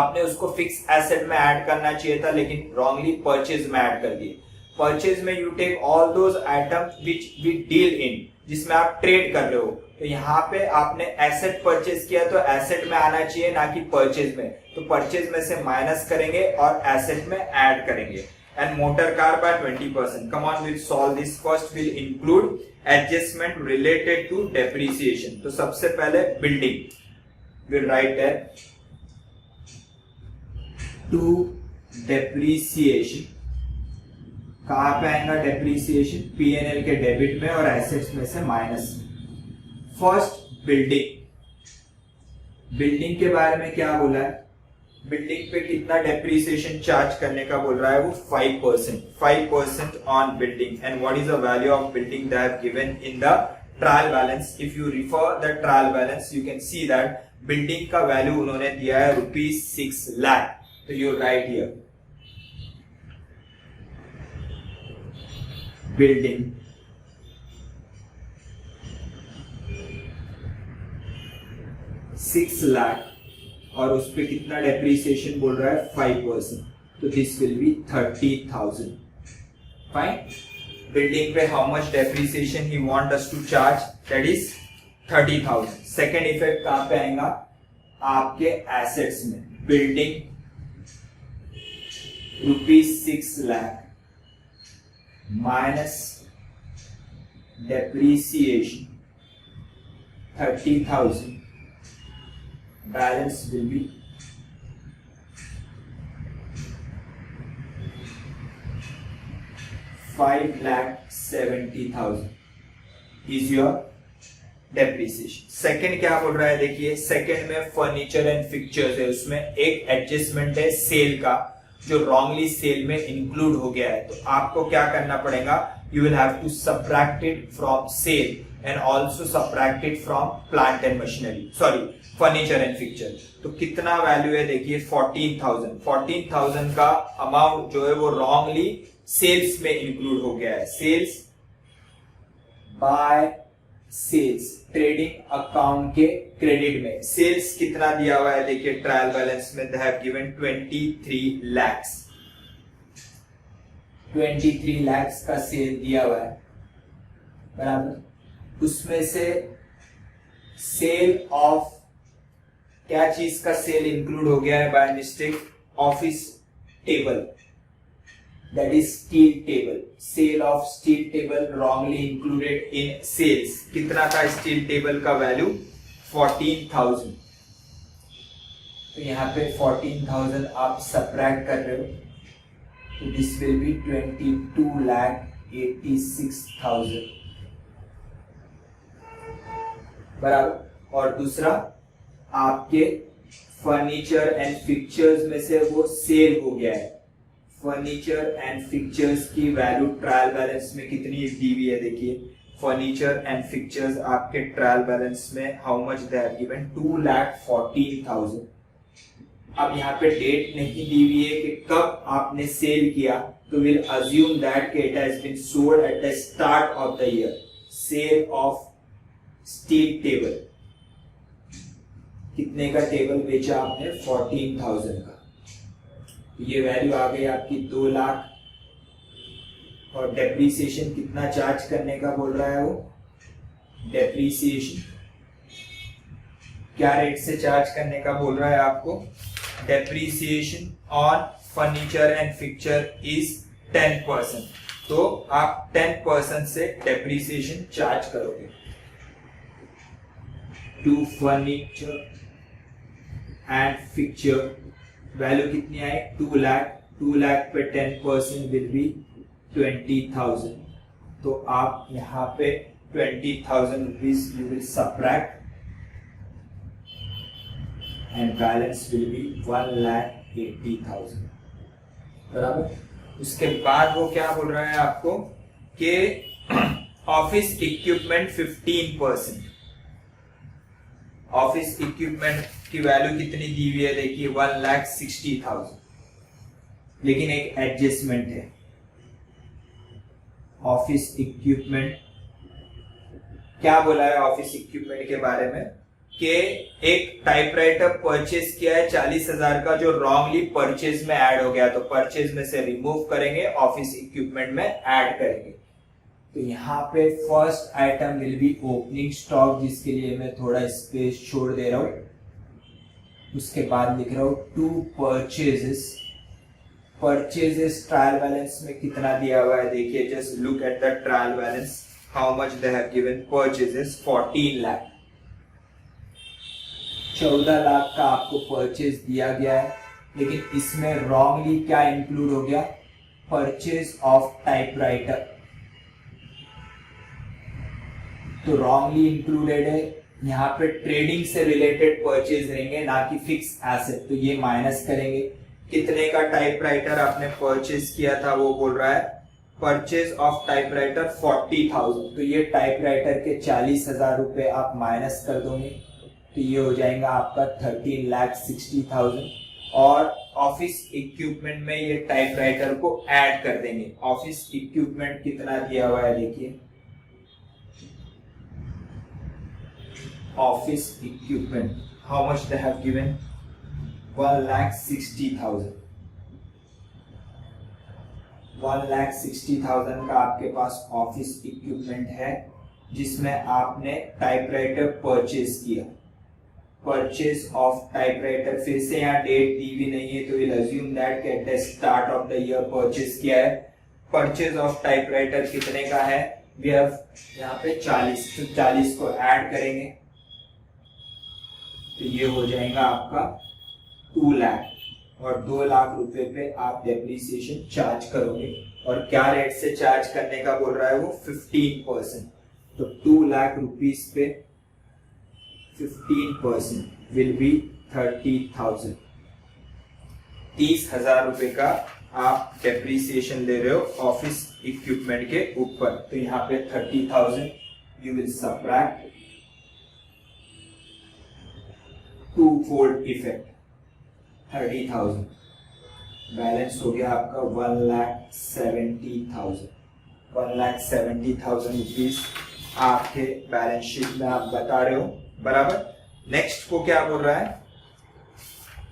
A: आपने उसको फिक्स एसेट में ऐड करना चाहिए था लेकिन रॉन्गली परचेज में ऐड कर दिए. परचेज में you take all those items which we deal in, जिसमें आप ट्रेड कर रहे हो. तो यहाँ पे आपने एसेट परचेज किया तो एसेट में आना चाहिए ना कि परचेज में. तो परचेज में से माइनस करेंगे और एसेट में ऐड करेंगे. And motor car by 20%. Come on, will solve this. First will include adjustment related to depreciation. तो सबसे पहले building, will write that to depreciation. कहां पे आएगा डेप्रिसिएशन? P&L के डेबिट में और एसेट्स में से माइनस. First building. बिल्डिंग के बारे में क्या बोला है? बिल्डिंग पे कितना डेप्रिसिएशन चार्ज करने का बोल रहा है वो? 5%. 5% on building. And what is the value of building they have given in the trial balance. If you refer the trial balance you can see that building का वैल्यू उन्होंने दिया है ₹6 लाख. तो you right here building ₹6 lakh और उस पे कितना depreciation बोल रहा है 5%, तो this will be 30,000. Fine. Building पे how much depreciation he want us to charge, that is 30,000. Second effect कहां पे आएगा, आपके एसेट्स में. Building ₹6 lakh minus depreciation 30,000, balance will be 5,70,000 is your depreciation. Second क्या बोल रहा है, देखिए सेकेंड में फर्नीचर एंड फिक्चर्स है, उसमें एक एडजस्टमेंट है सेल का जो रॉन्गली सेल में इंक्लूड हो गया है. तो आपको क्या करना पड़ेगा, you will have to subtract it from sale and also subtract it from plant and machinery, sorry furniture and fixture. तो कितना वैल्यू है देखिए 14,000. 14,000 का अमाउंट जो है वो रॉन्गली सेल्स में इंक्लूड हो गया है. Sales by sales trading account के क्रेडिट में सेल्स कितना दिया हुआ है देखिए ट्रायल बैलेंस में, they have given 23 lakhs. 23 lakhs का सेल दिया हुआ है बराबर. उसमें से सेल ऑफ क्या चीज का सेल इंक्लूड हो गया है by mistake, office table, that is steel table. Sale of steel table wrongly included in sales. कितना था स्टील टेबल का वैल्यू 14,000. तो यहाँ पे 14,000 आप सबट्रैक्ट कर रहे हो, तो दिस विल बी 22,86,000 बराबर. और दूसरा आपके फर्नीचर एंड फिक्चर्स में से वो सेल हो गया है. फर्नीचर एंड फिक्चर्स की वैल्यू ट्रायल बैलेंस में कितनी दी हुई है देखिए. फर्नीचर एंड फिक्चर्स आपके ट्रायल बैलेंस में how much they have given 2,14,000. अब यहाँ पे डेट नहीं दी हुई है कि कब आपने सेल किया, तो will assume that it has been sold at the start of the year. Sale of steel table, कितने का टेबल बेचा आपने 14,000 का. ये वैल्यू आ गई आपकी 2 लाख. और डेप्रीसिएशन कितना चार्ज करने का बोल रहा है वो, डेप्रीसिएशन क्या रेट से चार्ज करने का बोल रहा है आपको. Depreciation on furniture and fixture is 10%. तो आप 10% से डेप्रीसिएशन चार्ज करोगे to furniture and fixture. Value कितनी आई 2 लाख. 2 लाख पे 10% विल बी 20,000. तो आप यहाँ पे 20,000 rupees you will subtract and balance will be 1,80,000 बराबर. उसके बाद वो क्या बोल रहा है आपको कि ऑफिस इक्विपमेंट 15%. ऑफिस इक्विपमेंट की वैल्यू कितनी दी हुई है देखिए 1,60,000. लेकिन एक एडजस्टमेंट है. ऑफिस इक्विपमेंट क्या बोला है ऑफिस इक्विपमेंट के बारे में कि एक टाइपराइटर परचेज किया है 40,000 का जो रॉन्गली परचेज में ऐड हो गया, तो परचेज में से रिमूव करेंगे, ऑफिस इक्विपमेंट में ऐड करेंगे. तो यहाँ पे first item will be opening stock, जिसके लिए मैं थोड़ा स्पेस छोड़ दे रहा हूं. उसके बाद लिख रहा हूं 2 परचेजेस. परचेजेस ट्रायल बैलेंस में कितना दिया हुआ है देखिए, just look at the trial balance, how much they have given. Purchases 14 lakh. 14 lakh का आपको परचेज दिया गया है. लेकिन इसमें रॉन्गली क्या इंक्लूड हो गया, परचेज ऑफ टाइपराइटर. तो रॉन्गली इंक्लूडेड है. यहाँ पे ट्रेडिंग से रिलेटेड परचेज रहेंगे, ना कि फिक्स एसेट. तो ये माइनस करेंगे. कितने का टाइपराइटर आपने परचेज किया था, वो बोल रहा है परचेज ऑफ टाइपराइटर 40,000. तो ये टाइपराइटर के 40,000 रुपए आप माइनस कर दोगे, तो ये हो जाएगा आपका 13,60,000. और ऑफिस इक्विपमेंट में ये टाइपराइटर को ऐड कर देंगे. ऑफिस इक्विपमेंट कितना दिया हुआ है देखिए, office equipment how much they have given 1,60,000 1,60,000 का आपके पास ऑफिस इक्विपमेंट है जिसमें आपने टाइपराइटर परचेज किया। परचेज ऑफ टाइपराइटर, फिर से यहाँ डेट दी भी नहीं है तो will assume that at the start of the year purchase किया है। परचेज ऑफ टाइपराइटर कितने का है? वी हैव यहाँ पे 40, तो 40 को ऐड करेंगे तो ये हो जाएगा आपका 2 लाख और 2 लाख रुपए पे आप डेप्रिसिएशन चार्ज करोगे। और क्या रेट से चार्ज करने का बोल रहा है वो? 15%। तो 2 लाख रुपीस पे 15% विल बी 30,000। 30,000 रुपए का आप डेप्रिसिएशन ले रहे हो ऑफिस इक्विपमेंट के ऊपर। तो यहाँ पे 30,000 you will subtract two fold effect 30,000, balance हो गया आपका 1,70,000। 1,70,000 रुपीज आपके बैलेंस शीट में आप बता रहे हो, बराबर। नेक्स्ट को क्या बोल रहा है?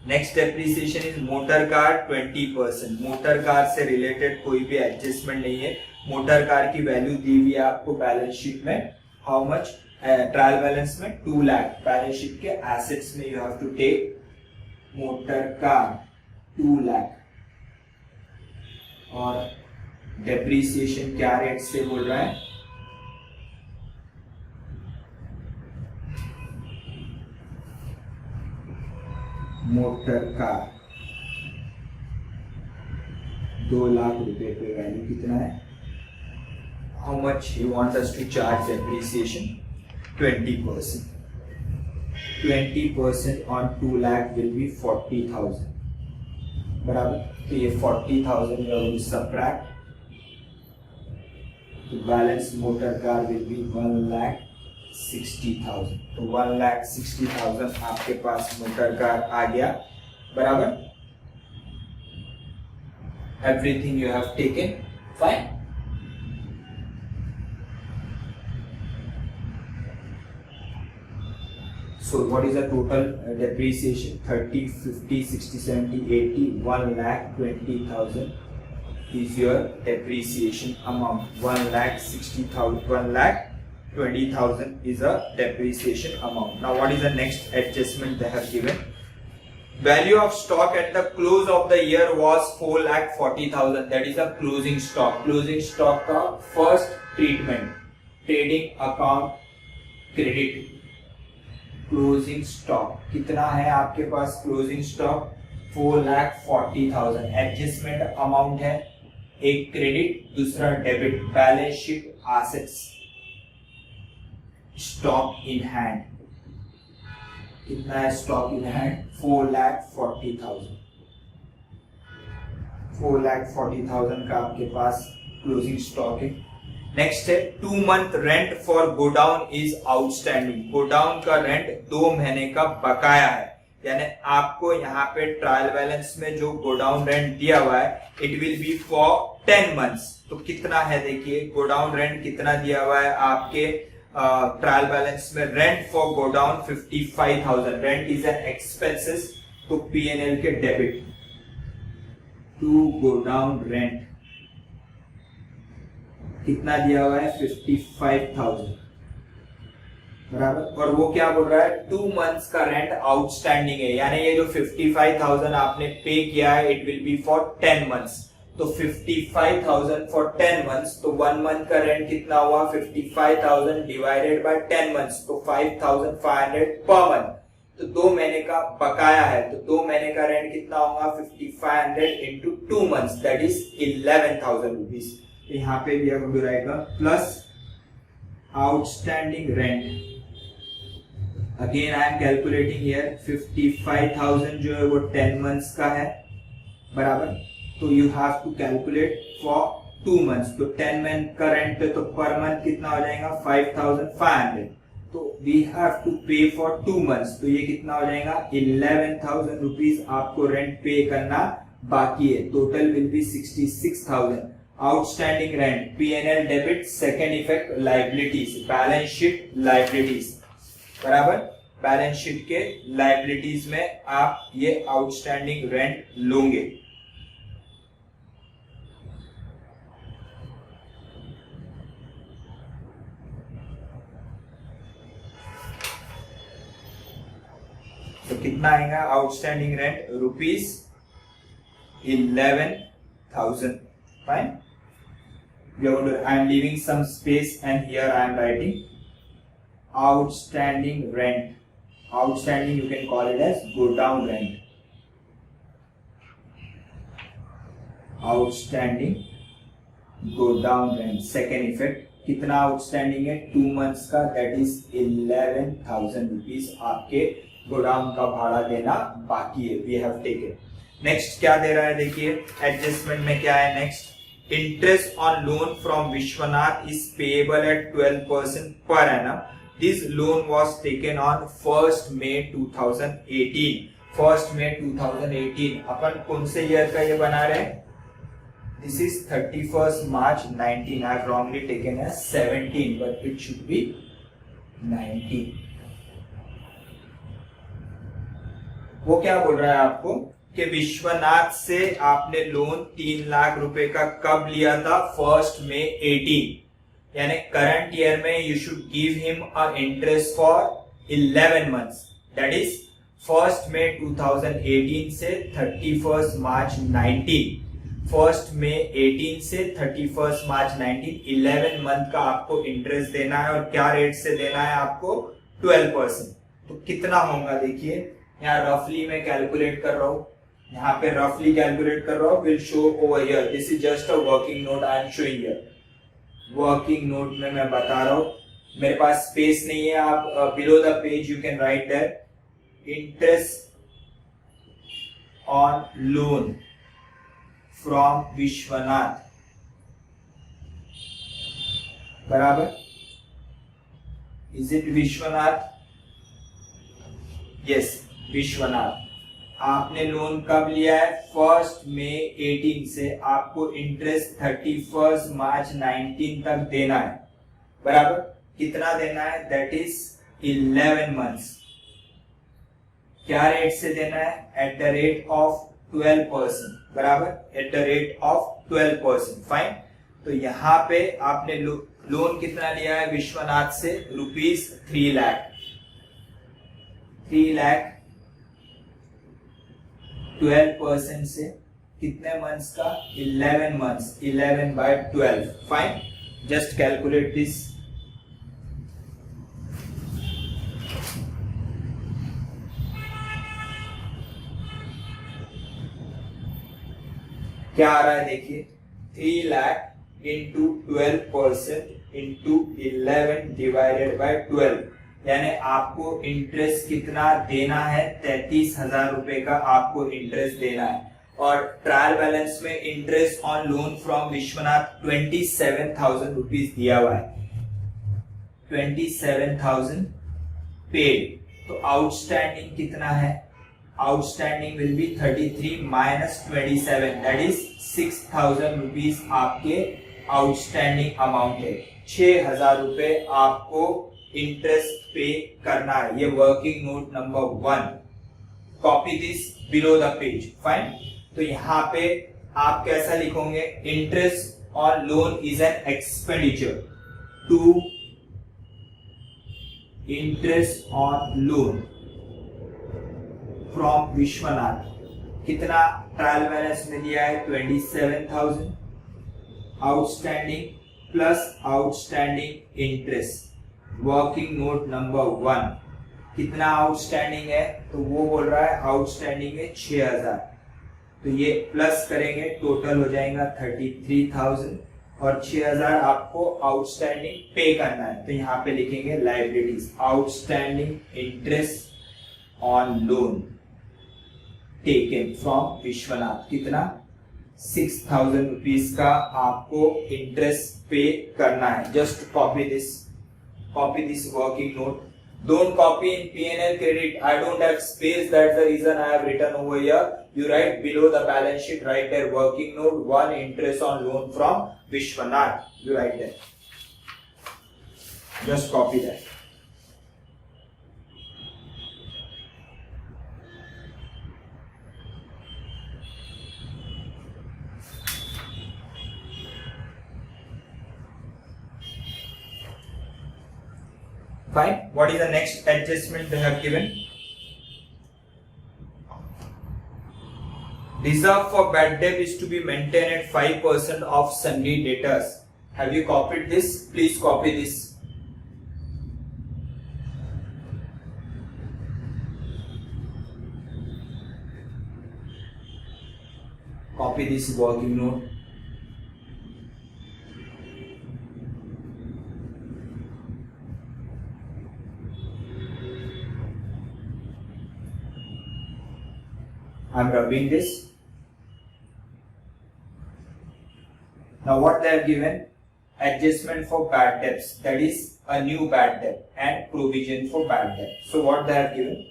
A: Next depreciation is motor car 20%। Motor car से रिलेटेड कोई भी एडजस्टमेंट नहीं है। मोटर कार की वैल्यू दी हुई है आपको बैलेंस शीट में। How much? ट्रायल बैलेंस में 2 लाख। बैलेंस शीट के एसेट्स में you have to take motor car 2 lakh. और डेप्रिसिएशन क्या रेट से बोल रहा है? मोटर कार 2 लाख रुपए पे वैल्यू कितना है? How much you want us to charge depreciation? 20%। 20% on 2 lakh will be 40,000, बराबर। तो ये 40,000 यू विल सबट्रैक्ट, तो balance motor car will be 1,60,000। तो 1,60,000 आपके पास मोटर कार आ गया, बराबर। Everything you have taken, fine. So what is the total depreciation? 30, 50, 60, 70, 80, 1,20,000 is your depreciation amount. 1,60,000, 1,20,000 is a depreciation amount. Now what is the next adjustment they have given? Value of stock at the close of the year was 4,40,000. That is a closing stock. Closing stock का first treatment, trading account credit. Closing stock कितना है आपके पास? Closing stock 4,40,000। Adjustment amount है, एक credit दूसरा debit. Balance sheet assets, stock in hand कितना है? Stock in hand 4,40,000। 4,40,000 का आपके पास क्लोजिंग स्टॉक है। नेक्स्ट है 2 month rent for godown is outstanding. Godown का रेंट 2 महीने का बकाया है, यानी आपको यहाँ पे ट्रायल बैलेंस में जो गोडाउन रेंट दिया हुआ है it will B for 10 months। तो कितना है देखिए, गोडाउन रेंट कितना दिया हुआ है आपके ट्रायल बैलेंस में? Rent for godown 55,000। Rent is an expenses, तो P&L के डेबिट टू गोडाउन रेंट कितना दिया हुआ है? 55,000, बराबर। और वो क्या बोल रहा है? 2 months का रेंट आउटस्टैंडिंग है, यानी ये जो 55,000 आपने पे किया है it will B for 10 months। तो 55,000 फॉर 10 months, तो 1 month का रेंट कितना हुआ? 55,000 डिवाइडेड बाय 10 months, तो 5,500 पर मंथ। तो 2 महीने का बकाया है, तो 2 महीने का रेंट कितना होगा? 5,500 into 2 months, that is 11,000 rupees. यहाँ पे भी अब रहेगा plus outstanding rent. Again I am calculating here 55,000 जो है वो 10 months का है, बराबर। तो you have to calculate for 2 months। तो 10 month का रेंट पे तो पर मंथ कितना हो जाएगा? 5,500। तो वी हैव टू पे फॉर 2 months। तो ये कितना हो जाएगा? 11,000 रुपीज आपको रेंट पे करना बाकी है। Total will be 66,000। Outstanding rent, P&L debit, second effect liabilities, balance sheet liabilities, बराबर। बैलेंस शीट के लायबिलिटीज में आप ये आउटस्टैंडिंग रेंट लोगे। तो कितना आएगा outstanding rent? ₹11,000. Fine. I am leaving some space and here I am writing outstanding rent. Outstanding you can call it as go down rent. Outstanding go down rent. Second effect कितना outstanding है? 2 months का, that is 11,000 rupees आपके godown का भाड़ा देना बाकी है। We have taken. Next क्या दे रहा है देखिए, एडजस्टमेंट में क्या है next, interest on loan from Vishwanath is payable at 12% per annum. This loan was taken on 1st May 2018। 1st May 2018 अपन कौन से ईयर का ये बना रहे हैं? This is 31st March 19। I have wrongly taken as 17 but it should be 19। वो क्या बोल रहा है आपको कि विश्वनाथ से आपने लोन 3 लाख रुपए का कब लिया था? 1st May 18। यानी करंट ईयर में you should give him a interest for 11 months, that is 1st May 2018 से 31st March 19। 1st May 18 से 31st March 19 11 मंथ का आपको इंटरेस्ट देना है। और क्या रेट से देना है आपको? 12%। तो कितना होगा देखिए, यहाँ रफली मैं कैलकुलेट कर रहा हूं, यहाँ पे रफली कैलकुलेट कर रहा हूं, will show over here. This is just a working note I am showing here. Working note में मैं बता रहा हूं, मेरे पास स्पेस नहीं है, आप below the page you can write that interest on loan from Vishwanath बराबर, is it Vishwanath? Yes Vishwanath. आपने लोन कब लिया है? 1st May 18 से आपको इंटरेस्ट 31st March 19 तक देना है बराबर। कितना देना है? That is 11 months। क्या रेट से देना है? एट द रेट ऑफ 12% बराबर, at the rate of 12%। Fine. तो यहाँ पे आपने लोन कितना लिया है विश्वनाथ से? ₹3 लाख। 3 लाख 12% से कितने मंथ्स का? 11 months। 11 by 12। Fine. Just calculate this. क्या आ रहा है देखिए, 3 lakh into 12% into 11 divided by 12, यानी आपको इंटरेस्ट कितना देना है? 33,000 रुपए का आपको इंटरेस्ट देना है। और ट्रायल बैलेंस में interest on loan from Vishwanath 27,000 rupees दिया हुआ है। 27,000 पेड। तो आउटस्टैंडिंग कितना है? Outstanding will be 33 minus 27, that is 6,000 rupees आपके आउटस्टैंडिंग अमाउंट है। 6,000 रुपए आपको इंटरेस्ट पे करना है। ये working note number 1। Copy this below the page. Fine. तो यहाँ पे आप कैसा लिखोगे? Interest on loan is an expenditure to interest on loan from Vishwanath. कितना ट्रायल बैलेंस में दिया है? 27,000 outstanding plus outstanding interest. Working note number 1। कितना आउटस्टैंडिंग है? तो वो बोल रहा है आउटस्टैंडिंग है 6,000। तो ये प्लस करेंगे, टोटल हो जाएगा 33,000 और 6,000 आपको आउटस्टैंडिंग पे करना है। तो यहाँ पे लिखेंगे liabilities, outstanding interest on loan taken from Vishwanath. कितना? 6,000 रुपीज का आपको इंटरेस्ट पे करना है। Just copy this working note. Don't copy in P&L credit. I don't have space. That's the reason I have written over here. You write below the balance sheet, write there working note 1 interest on loan from Vishwanath. You write there. Just copy that. Fine. What is the next adjustment they have given? Reserve for bad debt is to be maintained at 5% of sundry debtors. Have you copied this? Please copy this. Copy this working note. I'm rubbing this. Now what they have given? Adjustment for bad debts, that is a new bad debt, and provision for bad debt. So what they have given?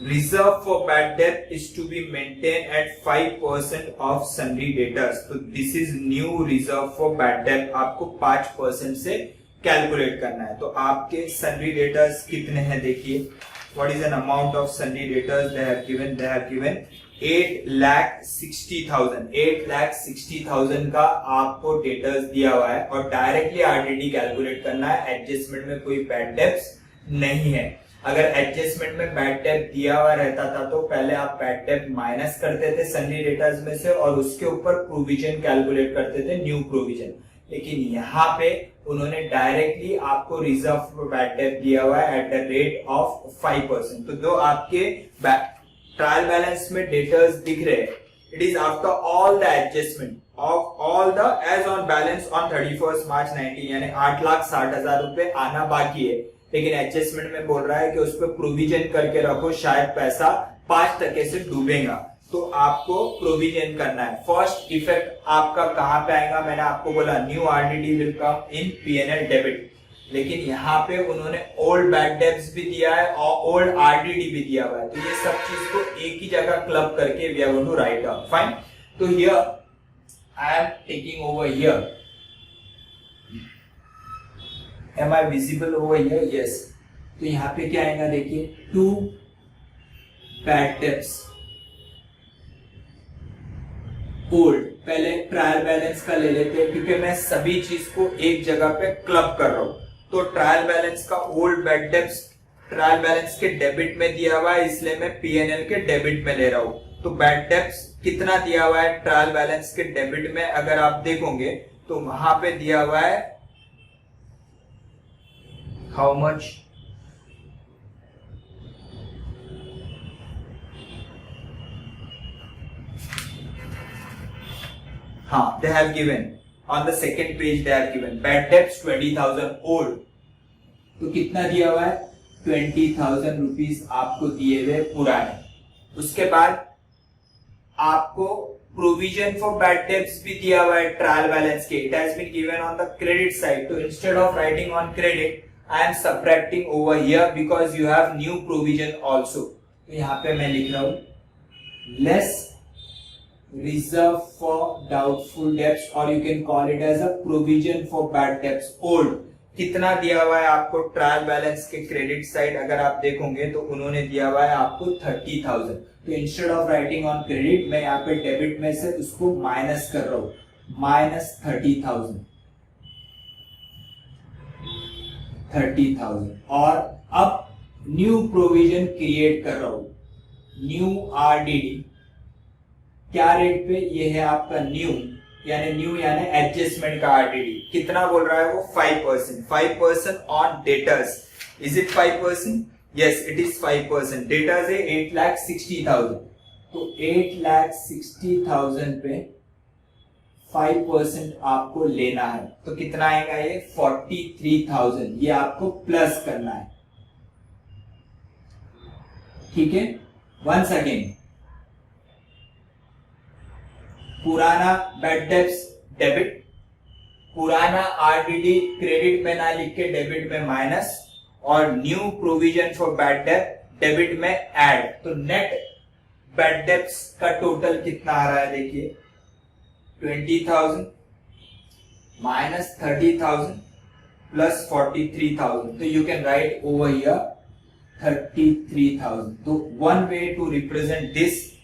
A: Reserve for bad debt is to be maintained at 5% of sundry debtors. So this is new reserve for bad debt. आपको 5% से calculate करना है. तो आपके sundry debtors कितने हैं देखिए. What is an amount of sundry debtors they have given? They have given 8,60,000. 8,60,000 का आपको डेटर्स दिया हुआ है और डायरेक्टली आरडीडी कैलकुलेट करना है. एडजस्टमेंट में कोई बैड डेब्ट्स नहीं है. अगर एडजस्टमेंट में बैड डेब्ट दिया हुआ रहता था तो पहले आप बैड डेब्ट माइनस करते थे सन्नी डेटर्स में से और उसके ऊपर प्रोविजन कैलकुलेट करते थे, न्यू प्रोविजन. लेकिन यहाँ पे उन्होंने डायरेक्टली आपको रिजर्व फॉर बैड डेब्ट दिया हुआ है एट द रेट ऑफ 5%. तो जो आपके ट्रायल बैलेंस में डेटर्स दिख रहे हैं, it is after all the adjustment of all the age on balance on 31 March 19, यानी 8,60,000 रुपए आना बाकी है. लेकिन एडजस्टमेंट में बोल रहा है कि उस पर प्रोविजन करके रखो, शायद पैसा 5% से डूबेगा. तो आपको प्रोविजन करना है. फर्स्ट इफेक्ट आपका कहां पे आएगा? मैंने आपको बोला new RDD will come in PNL debit. लेकिन यहाँ पे उन्होंने ओल्ड बैड डेब्ट्स भी दिया है और ओल्ड आरडीडी भी दिया हुआ है. तो ये सब चीज को एक ही जगह क्लब करके we are going to write down. Fine. तो here I am taking over here. Am I visible over here? Yes. तो यहाँ पे क्या आएगा देखिए, 2 bad debts old. पहले ट्रायल बैलेंस का ले लेते हैं क्योंकि मैं सभी चीज को एक जगह पे क्लब कर रहा हूं. तो ट्रायल बैलेंस का old bad debts trial balance के डेबिट में दिया हुआ है, इसलिए मैं पीएनएल के डेबिट में ले रहा हूं. तो बैड डेब्ट्स कितना दिया हुआ है ट्रायल बैलेंस के डेबिट में? अगर आप देखोगे तो वहां पे दिया हुआ है how much? हाँ, they have given on the second page they have given bad debts 20,000 old. तो कितना दिया हुआ है? 20,000 रुपीज आपको दिए हुए पुराने. उसके बाद आपको प्रोविजन फॉर बैड डेब्ट्स भी दिया हुआ है ट्रायल बैलेंस के. It has been given on the credit side. तो instead of writing on credit I am subtracting over here because you have new provision also. तो यहाँ पे मैं लिख रहा हूं less reserve for doubtful debts or you can call it as a provision for bad debts old. कितना दिया हुआ है आपको ट्रायल बैलेंस के क्रेडिट साइड? अगर आप देखोगे तो उन्होंने दिया हुआ है आपको 30,000. तो instead of writing on credit मैं यहाँ पे डेबिट में से उसको माइनस कर रहा हूं, -30,000. 30,000 और अब न्यू प्रोविजन क्रिएट कर रहा हूं. न्यू आरडीडी क्या रेट पे? ये है आपका न्यू यानी एडजस्टमेंट का आरडीडी. कितना बोल रहा है वो? 5%. 5% on debtors. Is it 5%? Yes, it is 5%. Debtors है 8,60,000. तो 8,60,000 पे 5% आपको लेना है. तो कितना आएगा ये? 43,000. ये आपको प्लस करना है. ठीक है. वंस अगेन, पुराना बैड डेब्ट्स डेबिट, पुराना आरडीडी क्रेडिट में ना लिख के डेबिट में माइनस, और न्यू प्रोविजन फॉर बैड डेब्ट डेबिट में ऐड. तो नेट बैड डेब्ट्स का टोटल कितना आ रहा है देखिए, 20,000 minus 30,000 plus 43,000. So you can write over here 33,000. So one way to represent this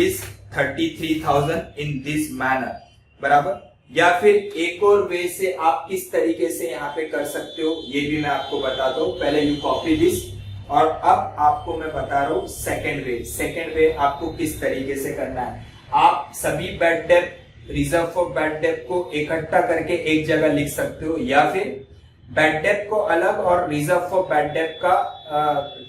A: is 33,000 in this manner. बराबर. या फिर एक और वे से आप किस तरीके से यहाँ पे कर सकते हो ये भी मैं आपको बताता हूँ। पहले यू कॉपी दिस, और अब आपको मैं बता रहा हूँ सेकेंड वे आपको किस तरीके से करना है। आप सभी bad debt, reserve for bad date को इकट्ठा करके एक जगह लिख सकते हो, या फिर बैड डेट को अलग और रिजर्व फॉर बैड डेट का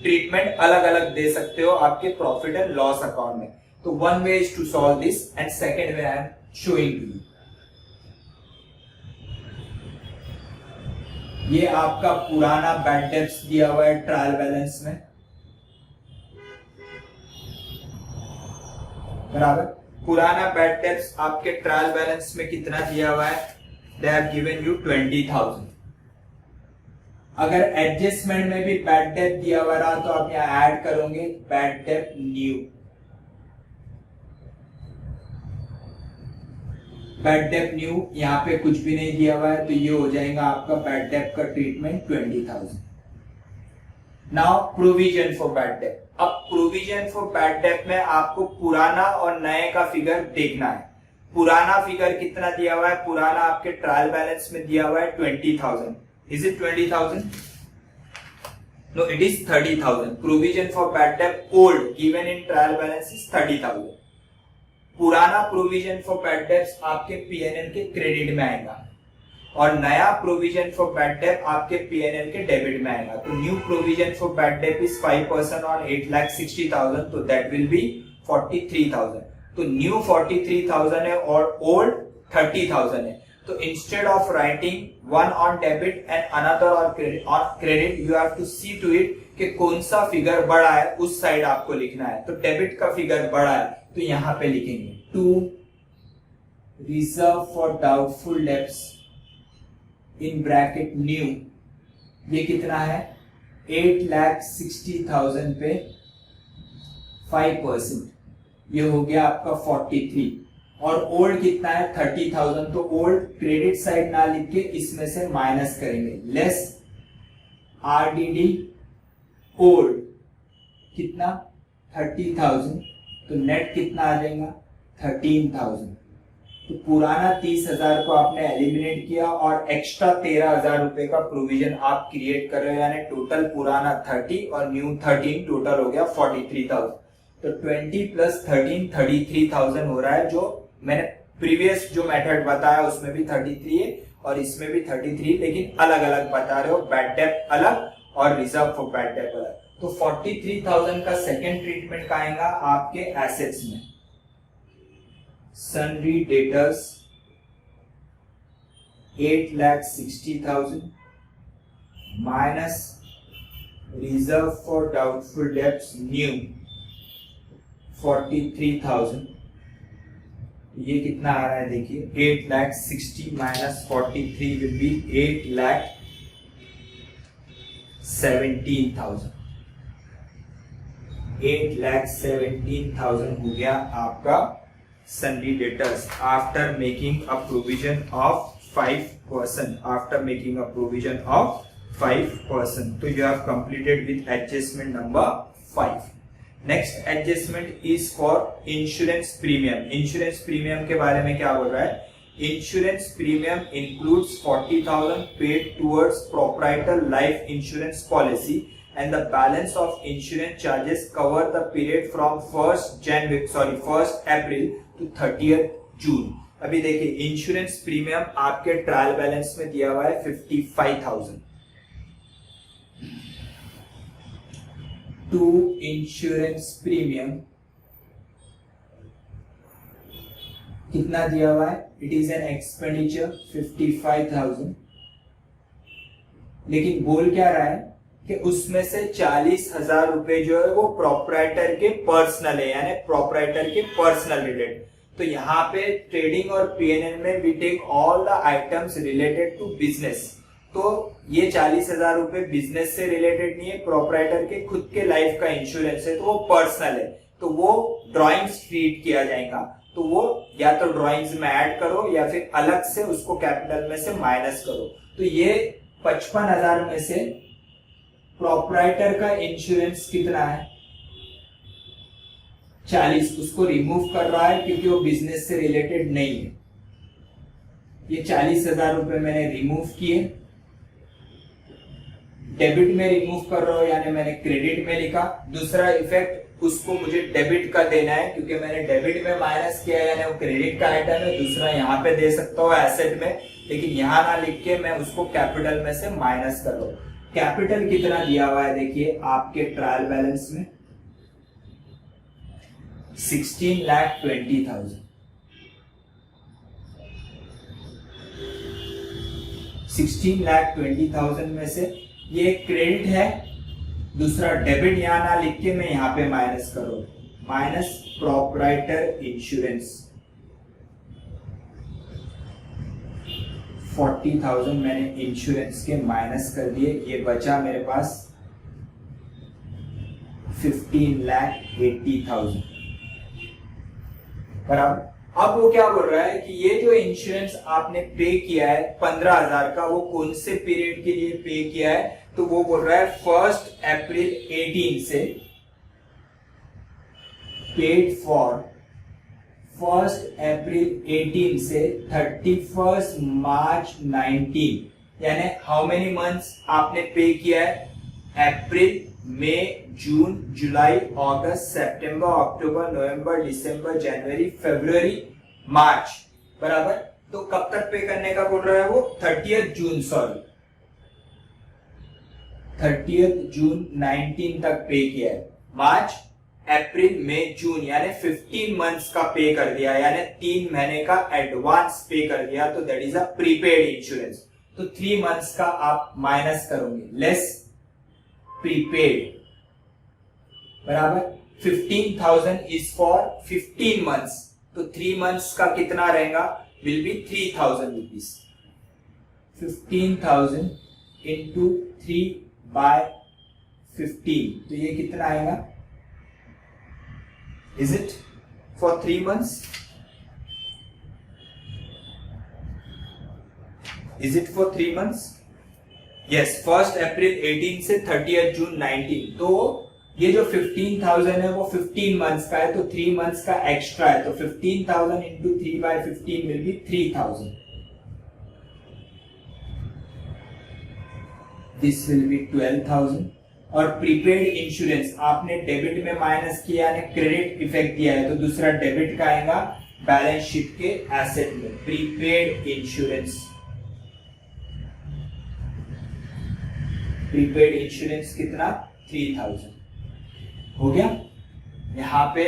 A: ट्रीटमेंट अलग अलग दे सकते हो आपके प्रॉफिट एंड लॉस अकाउंट में। तो one way is to solve this and second way I am showing to you. ये आपका पुराना बैड डेट्स दिया हुआ है ट्रायल बैलेंस में, बराबर। पुराना बैड डेट्स आपके ट्रायल बैलेंस में कितना दिया हुआ है? दे हैव गिवन यू 20,000। अगर एडजस्टमेंट में भी बैड डेट दिया हुआ रहा तो आप यहां ऐड करोगे bad debt new. Bad debt new यहाँ पे कुछ भी नहीं दिया हुआ है, तो ये हो जाएगा आपका बैड डेट का treatment 20,000। Now provision for bad date. अब प्रोविजन फॉर बैड डेट में आपको पुराना और नए का फिगर देखना है। पुराना फिगर कितना दिया हुआ है? पुराना आपके ट्रायल बैलेंस में दिया हुआ है 20,000। Is it 20,000? No, it is 30,000। Provision for bad debt old given in trial balance is 30,000। पुराना प्रोविजन फॉर बैड डेट्स आपके पीएनएल के क्रेडिट में आएगा और नया प्रोविजन फॉर बैड डेट आपके पीएनएल के डेबिट में आएगा। तो new provision for bad debt is 5% on 8,60,000, तो दैट विल बी 43,000। तो न्यू 43,000 है और ओल्ड 30,000 है। तो instead of writing one on debit and another on credit, you have to see to it कि कौन सा फिगर बड़ा है उस साइड आपको लिखना है। तो डेबिट का फिगर बड़ा है तो यहां पे लिखेंगे to reserve for doubtful debts in bracket new. ये कितना है? 8,60,000 पे 5%, ये हो गया आपका 43। और ओल्ड कितना है? 30,000। तो ओल्ड क्रेडिट साइड ना लिख के इसमें से माइनस करेंगे, लेस आरडीडी ओल्ड कितना? 30,000। तो नेट कितना आ जाएगा? 13,000। तो पुराना 30,000 को आपने एलिमिनेट किया और एक्स्ट्रा 13,000 रुपए का प्रोविजन आप क्रिएट कर रहे हो, यानी टोटल पुराना 30 और न्यू 13, टोटल हो गया 43,000। तो 20 प्लस 13 33,000 हो रहा है। जो मैंने प्रीवियस जो मेथड बताया उसमें भी 33 है और इसमें भी 33, लेकिन अलग अलग बता रहे हो, बैड डेट अलग और रिजर्व फॉर बैड डेट अलग। तो 43,000 का सेकेंड ट्रीटमेंट का आएगा आपके एसेट्स में। Sundry debtors 8,60,000 minus reserve for doubtful debts new 43,000। ये कितना आ रहा है देखिए, 8,60,000 माइनस 43 विल बी 8,17,000। 8,17,000 हो गया आपका sundry debtors after making a provision of 5%। After making a provision of 5%। तो you have completed with adjustment number 5। Next adjustment is for insurance premium. Insurance premium के बारे में क्या बोल रहा है? Insurance premium includes 40,000 paid towards proprietor life insurance policy and the balance of insurance charges cover the period from 1st April to 30th June। अभी देखिए insurance premium आपके ट्रायल बैलेंस में दिया हुआ है 55,000। टू इंश्योरेंस प्रीमियम कितना दिया हुआ है? It is an expenditure 55,000। लेकिन बोल क्या रहा है कि उसमें से 40,000 रुपए जो है वो प्रोप्राइटर के पर्सनल है, यानी प्रोप्राइटर के पर्सनल रिलेटेड। तो यहाँ पे ट्रेडिंग और पीएनएल में we take all the items related to business. तो ये 40,000 रुपए बिजनेस से रिलेटेड नहीं है, प्रोप्राइटर के खुद के लाइफ का इंश्योरेंस है, तो वो पर्सनल है, तो वो ड्रॉइंग्स ट्रीट किया जाएगा। तो वो या तो ड्रॉइंग्स में ऐड करो या फिर अलग से उसको कैपिटल में से माइनस करो। तो ये 55,000 में से प्रोप्राइटर का इंश्योरेंस कितना है? 40, उसको रिमूव कर रहा है क्योंकि वो बिजनेस से रिलेटेड नहीं है। ये 40,000 रुपए मैंने रिमूव किए, डेबिट में रिमूव कर रहा हूं यानी मैंने क्रेडिट में लिखा। दूसरा इफेक्ट उसको मुझे डेबिट का देना है क्योंकि मैंने डेबिट में माइनस किया यानी वो क्रेडिट का आइटम है। दूसरा यहाँ पे दे सकता हूँ एसेट में, लेकिन यहाँ ना लिख के मैं उसको कैपिटल में से माइनस कर रहा हूँ। कैपिटल कितना दिया हुआ है देखिए आपके ट्रायल बैलेंस में 16,20,000। 16,20,000 में से ये क्रेडिट है, दूसरा डेबिट यहां ना लिख के मैं यहां पे माइनस करो, माइनस प्रोप्राइटर इंश्योरेंस 40,000 मैंने इंश्योरेंस के माइनस कर दिए। ये बचा मेरे पास 15,80,000 बराबर। अब वो क्या बोल रहा है कि ये जो इंश्योरेंस आपने पे किया है 15,000 का, वो कौन से पीरियड के लिए पे किया है, तो वो बोल रहा है 1 अप्रैल 18 से पेड फॉर 1 अप्रैल 18 से 31 मार्च 19, यानी हाउ मेनी मंथ्स आपने पे किया है, अप्रैल, मई, जून, जुलाई, अगस्त, सितंबर, अक्टूबर, नवंबर, दिसंबर, जनवरी, फरवरी, मार्च बराबर। तो कब तक पे करने का बोल रहा है वो 30 जून 19 तक पे किया है। मार्च, अप्रैल, मई, जून यानी 15 मंथ्स का पे कर दिया, यानी 3 महीने का एडवांस पे कर दिया, तो that is a prepaid insurance. तो 3 मंथ्स का आप माइनस करोगे, लेस प्रीपेड बराबर 15,000 इज फॉर 15 मंथ्स, तो 3 मंथ्स का कितना रहेगा, विल बी 3,000 रुपीज। 15,000 इंटू 3/15, तो ये कितना आएगा, is it for 3 months, is it for 3 months, yes 1 अप्रैल 18 से 30 जून 19। तो ये जो 15,000 है वो 15 मंथ्स का है, तो 3 मंथ्स का एक्स्ट्रा है, तो 15,000 into 3/15 will be 3,000, this will B 12,000। और प्रीपेड इंश्योरेंस आपने डेबिट में माइनस किया यानी क्रेडिट इफेक्ट दिया है, तो दूसरा डेबिट का आएगा बैलेंस शीट के एसेट में, प्रीपेड इंश्योरेंस, प्रीपेड इंश्योरेंस कितना 3,000 हो गया। यहाँ पे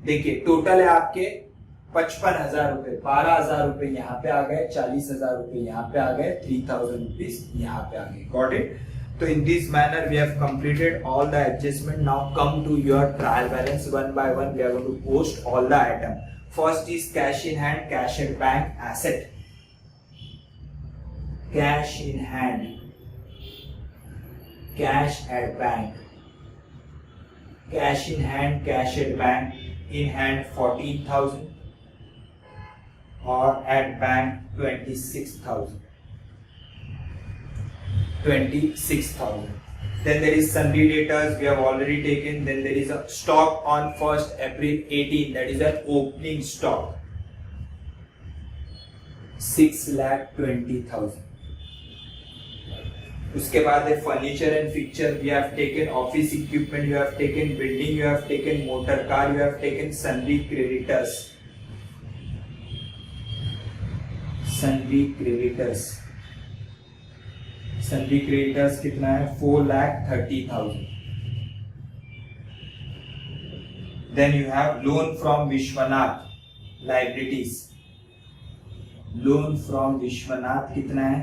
A: देखिए टोटल है आपके 55,000 रुपए, 12,000 रुपए यहाँ पे आ गए, 40,000 रुपए यहाँ पे आ गए, 3,000 रुपीज यहाँ पे आ गए। Got it. तो in this manner we have completed all the adjustment. Now come to your trial balance one by one. We are going to post all the item. First is cash in hand, cash at bank, asset, cash in hand, cash at bank, cash in hand, cash at bank, in hand 14,000 or at bank 26,000. Then there is sundry debtors we have already taken. Then there is a stock on 1st April 18, that is an opening stock 6,20,000. उसके बाद है furniture and fixture we have taken, office equipment you have taken, building you have taken, motor car you have taken, sundry creditors, sundry creditors, sundry creditors कितना है 4,30,000. Then you have loan from Vishwanath, liabilities, loan from Vishwanath कितना है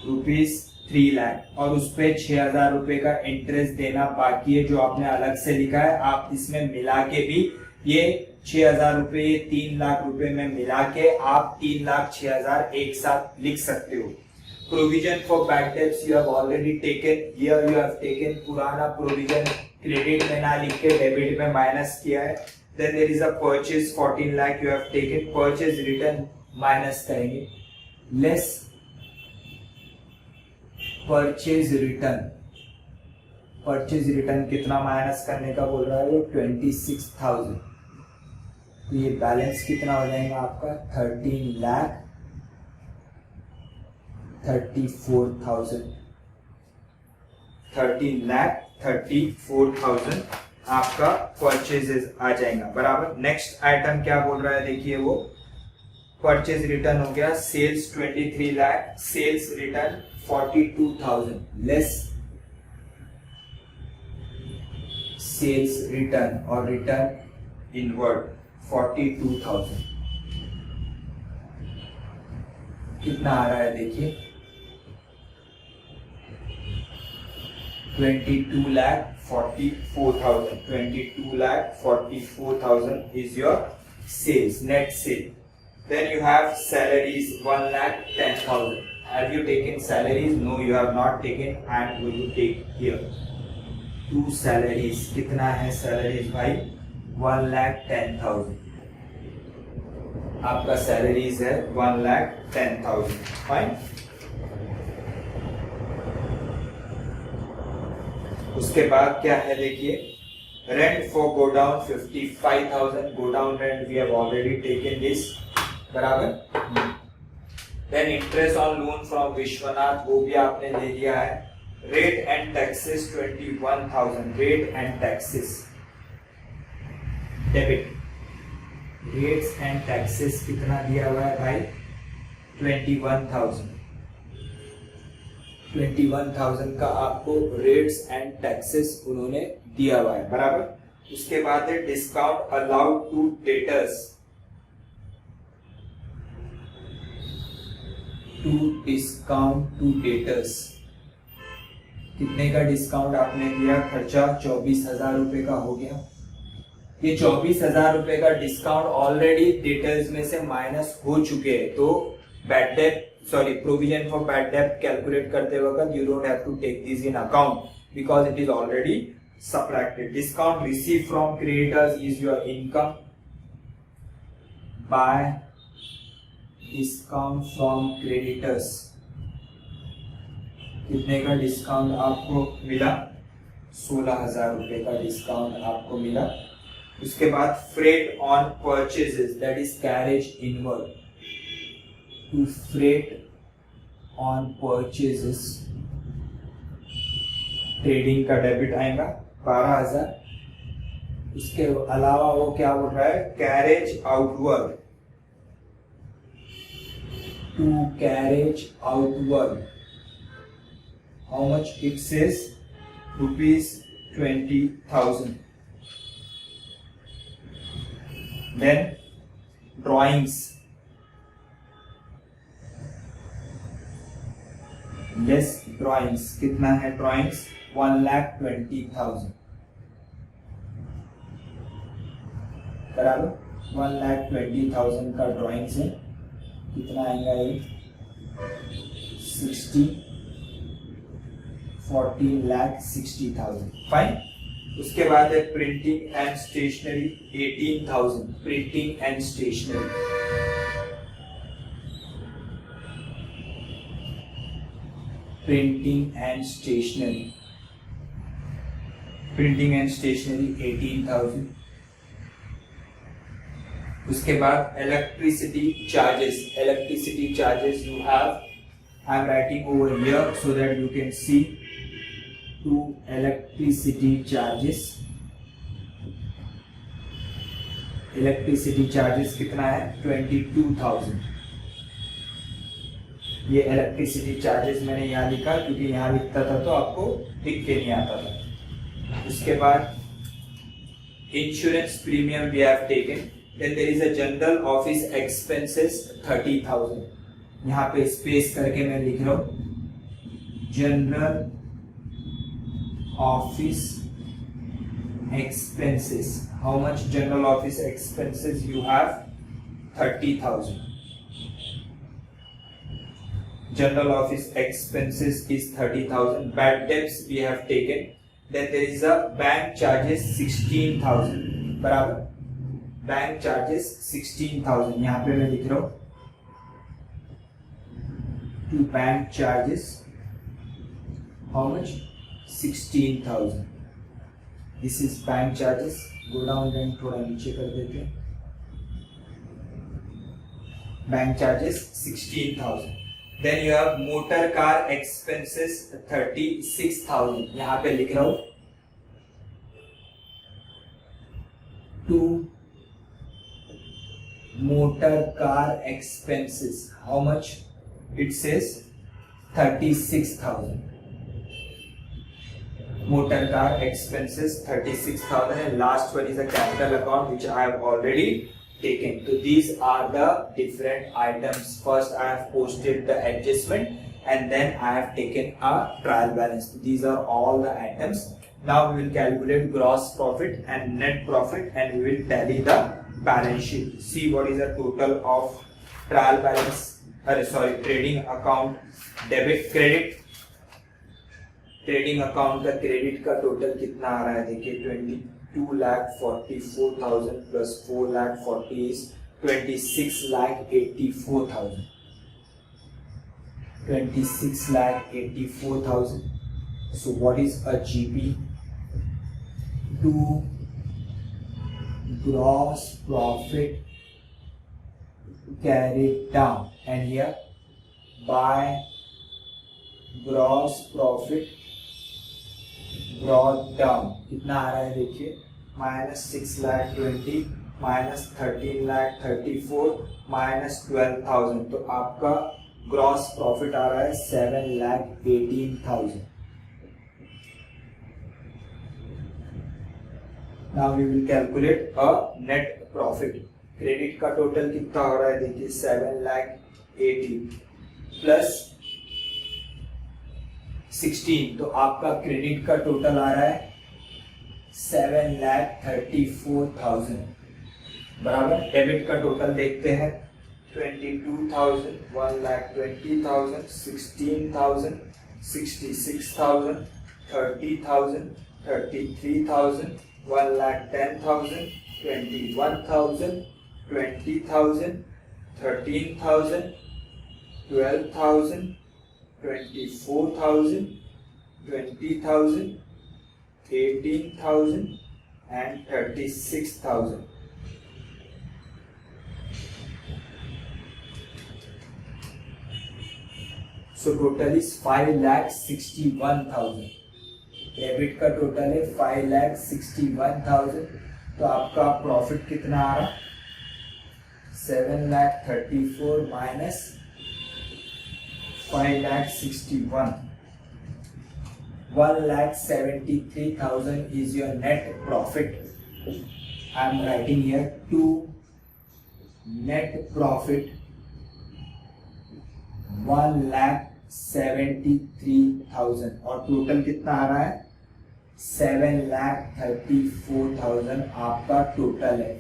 A: ₹3 लाख, और उस पे 6,000 रुपए का interest देना बाकी है जो आपने अलग से लिखा है। आप इसमें मिला के भी ये 6,000 रुपए, ये 3 लाख रुपए में मिला के आप 3,06,000 एक साथ लिख सकते हो। Provision for bad dates you have already taken, here you have taken पुराना प्रोविजन, क्रेडिट में ना लिख के डेबिट में माइनस किया है। Then there is a purchase 14 lakh you have taken, purchase return minus करेंगे, less purchase return, purchase return कितना माइनस करने का बोल रहा है वो 26,000, तो ये बैलेंस कितना हो जाएगा आपका 13,34,000 13,34,000 आपका परचेजेस आ जाएगा बराबर। नेक्स्ट आइटम क्या बोल रहा है देखिए, वो परचेज रिटर्न हो गया, sales 23 lakh, sales return 42,000 less sales return और रिटर्न इनवर्ड 42,000 कितना आ रहा है देखिए 22,44,000 is your sales, net sale. Then you have salaries 1,10,000. Have you taken salaries? No, you have not taken, and will you take here? 2 salaries. कितना है salaries भाई? 1,10,000. आपका salaries है 1,10,000. Fine. उसके बाद क्या है देखिए, rent for godown 55,000. Godown rent we have already taken this बराबर। Then interest on loan from Vishwanath, वो भी आपने ले लिया है। Rate and taxes 21,000, rate and taxes debit, rates and taxes कितना दिया हुआ है भाई 21,000। 21,000 का आपको रेट्स एंड टैक्सेस उन्होंने दिया हुआ है बराबर। उसके बाद है discount allowed to debtors, to discount to debtors, कितने का डिस्काउंट आपने दिया, खर्चा 24,000 रुपए का हो गया। ये 24,000 रुपए का डिस्काउंट ऑलरेडी डेटर्स में से माइनस हो चुके हैं, तो bad debt provision for bad debt calculate करते वक्त you don't have to take this in account because it is already subtracted. Discount received from creditors is your income. By discount from creditors, कितने का discount आपको मिला, 16,000 रुपए का discount आपको मिला। उसके बाद freight on purchases, that is carriage inward, to freight on purchases, trading का डेबिट आएगा 12,000। उसके अलावा वो क्या बोल रहा है, carriage outward, to carriage outward, how much it says ₹20,000। Then drawings, less drawings, कितना है ड्रॉइंग्स 1,20,000 बराबर। 1,20,000 का ड्रॉइंग्स है, कितना आएगा ये 14,60,000 फाइन। उसके बाद है printing and stationery 18,000, printing and stationery, printing and stationery, printing and stationery 18,000। उसके बाद electricity charges, electricity charges you have, I am writing over here so that you can see, to electricity charges, electricity charges कितना है 22,000। ये electricity charges मैंने यहाँ लिखा क्योंकि यहाँ लिखता था तो आपको लिख के नहीं आता था। उसके बाद insurance premium we have taken. Then there is a general office expenses 30,000, यहाँ पे स्पेस करके मैं लिख रहा हूँ general office expenses. How much general office expenses you have 30,000। General office expenses is 30,000. Bad debts we have taken. Then there is a bank charges 16,000 बराबर, bank charges 16,000 यहाँ पे मैं लिख रहा हूँ, to bank charges how much 16,000। This is bank charges. Godown rent थोड़ा नीचे कर देते हैं, bank charges 16,000. Then you have motor car expenses 36,000. यहाँ पे लिख रहा हूं to motor car expenses. How much? It says 36,000. Motor car expenses 36,000, and last one is a capital account which I have already taken. So these are the different items. First I have posted the adjustment and then I have taken a trial balance. These are all the items. Now we will calculate gross profit and net profit and we will tally the balance sheet. See what is the total of trial balance, trading account, debit credit. Trading account का credit का total कितना आ रहा है देखिए 22,44,000 plus 4,40 is 26,84,000. 26,84,000. So what is a GP? To gross profit carried down, and here by gross profit brought down कितना आ रहा है देखिए -6,20,000 -13,34,000 -12,000. तो आपका ग्रॉस प्रॉफिट आ रहा है 7,18,000. Now we will calculate a net profit. Credit का टोटल कितना हो रहा है देखिए 7,80,000 प्लस 16, तो आपका क्रेडिट का टोटल आ रहा है 7,34,000 बराबर. डेबिट का टोटल देखते हैं 22,000, 1,20,000, 16,000, 66,000, 30,000, 33,000, 1,10,000, 21,000, 20,000, 13,000, 12,000, 24,000, 20,000, 18,000 and 36,000. So total is 5,61,000. Debit का टोटल है 5,61,000. तो आपका प्रॉफिट कितना आ रहा 7,34,000 minus 5,61,000. 1,73,000 is your net profit. I am writing here to net profit 1,73,000 और टोटल कितना आ रहा है 7,34,000 आपका टोटल है.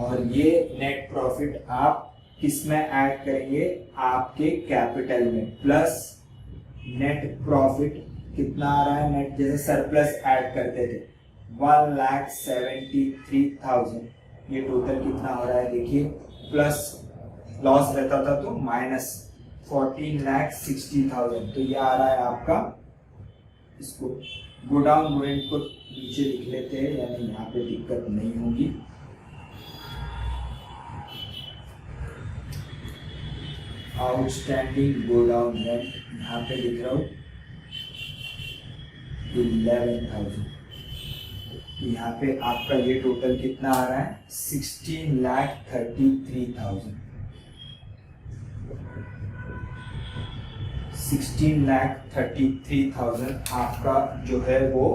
A: और ये नेट प्रॉफिट आप किस में ऐड करेंगे आपके कैपिटल में. प्लस नेट प्रॉफिट कितना आ रहा है नेट जैसे सरप्लस ऐड करते थे 1,73,000. ये टोटल कितना हो रहा है देखिए प्लस लॉस रहता था तो माइनस 14,60,000. तो ये आ रहा है आपका. इसको गो डाउन मूवमेंट को नीचे लिख लेते हैं यानी यहाँ पे दिक्कत नहीं होगी. आउटस्टैंडिंग गो डाउन रेंट यहाँ पे लिख रहा हूँ 11,000. यहाँ पे आपका ये टोटल कितना आ रहा है 16,33,000. 16,33,000 आपका जो है वो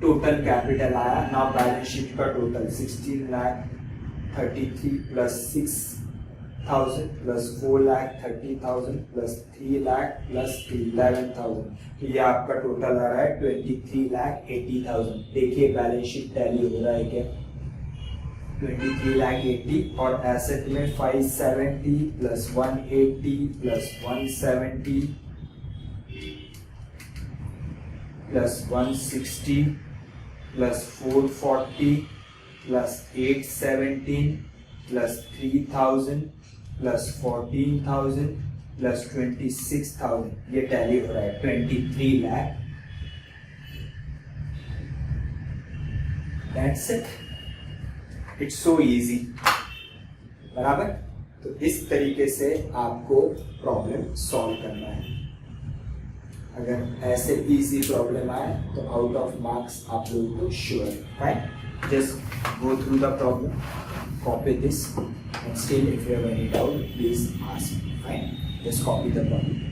A: टोटल कैपिटल आया. नाउ बैलेंस शीट का total 16,33,000 plus 6,000 plus 4,30,000 plus 3,00,000 plus 11,000. तो ये आपका टोटल आ रहा है 23,80,000. देखिए बैलेंस शीट टैली हो रहा है क्या 23,80,000 और एसेट में 570 plus 180 plus 170 plus 160 plus 440 plus 817 plus 3,000 plus 14,000 plus 26,000. ये टैली हो रहा है 23 lakh. That's it. It's so easy. बराबर। तो इस तरीके से आपको प्रॉब्लम सॉल्व करना है। अगर ऐसे इजी प्रॉब्लम आए तो आउट ऑफ मार्क्स आप लोगों को sure. Fine, just go through the problem, copy this and still if you have any doubt please ask. Fine, just copy the problem.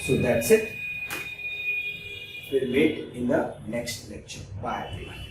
A: So that's it. We'll meet in the next lecture. Bye everyone.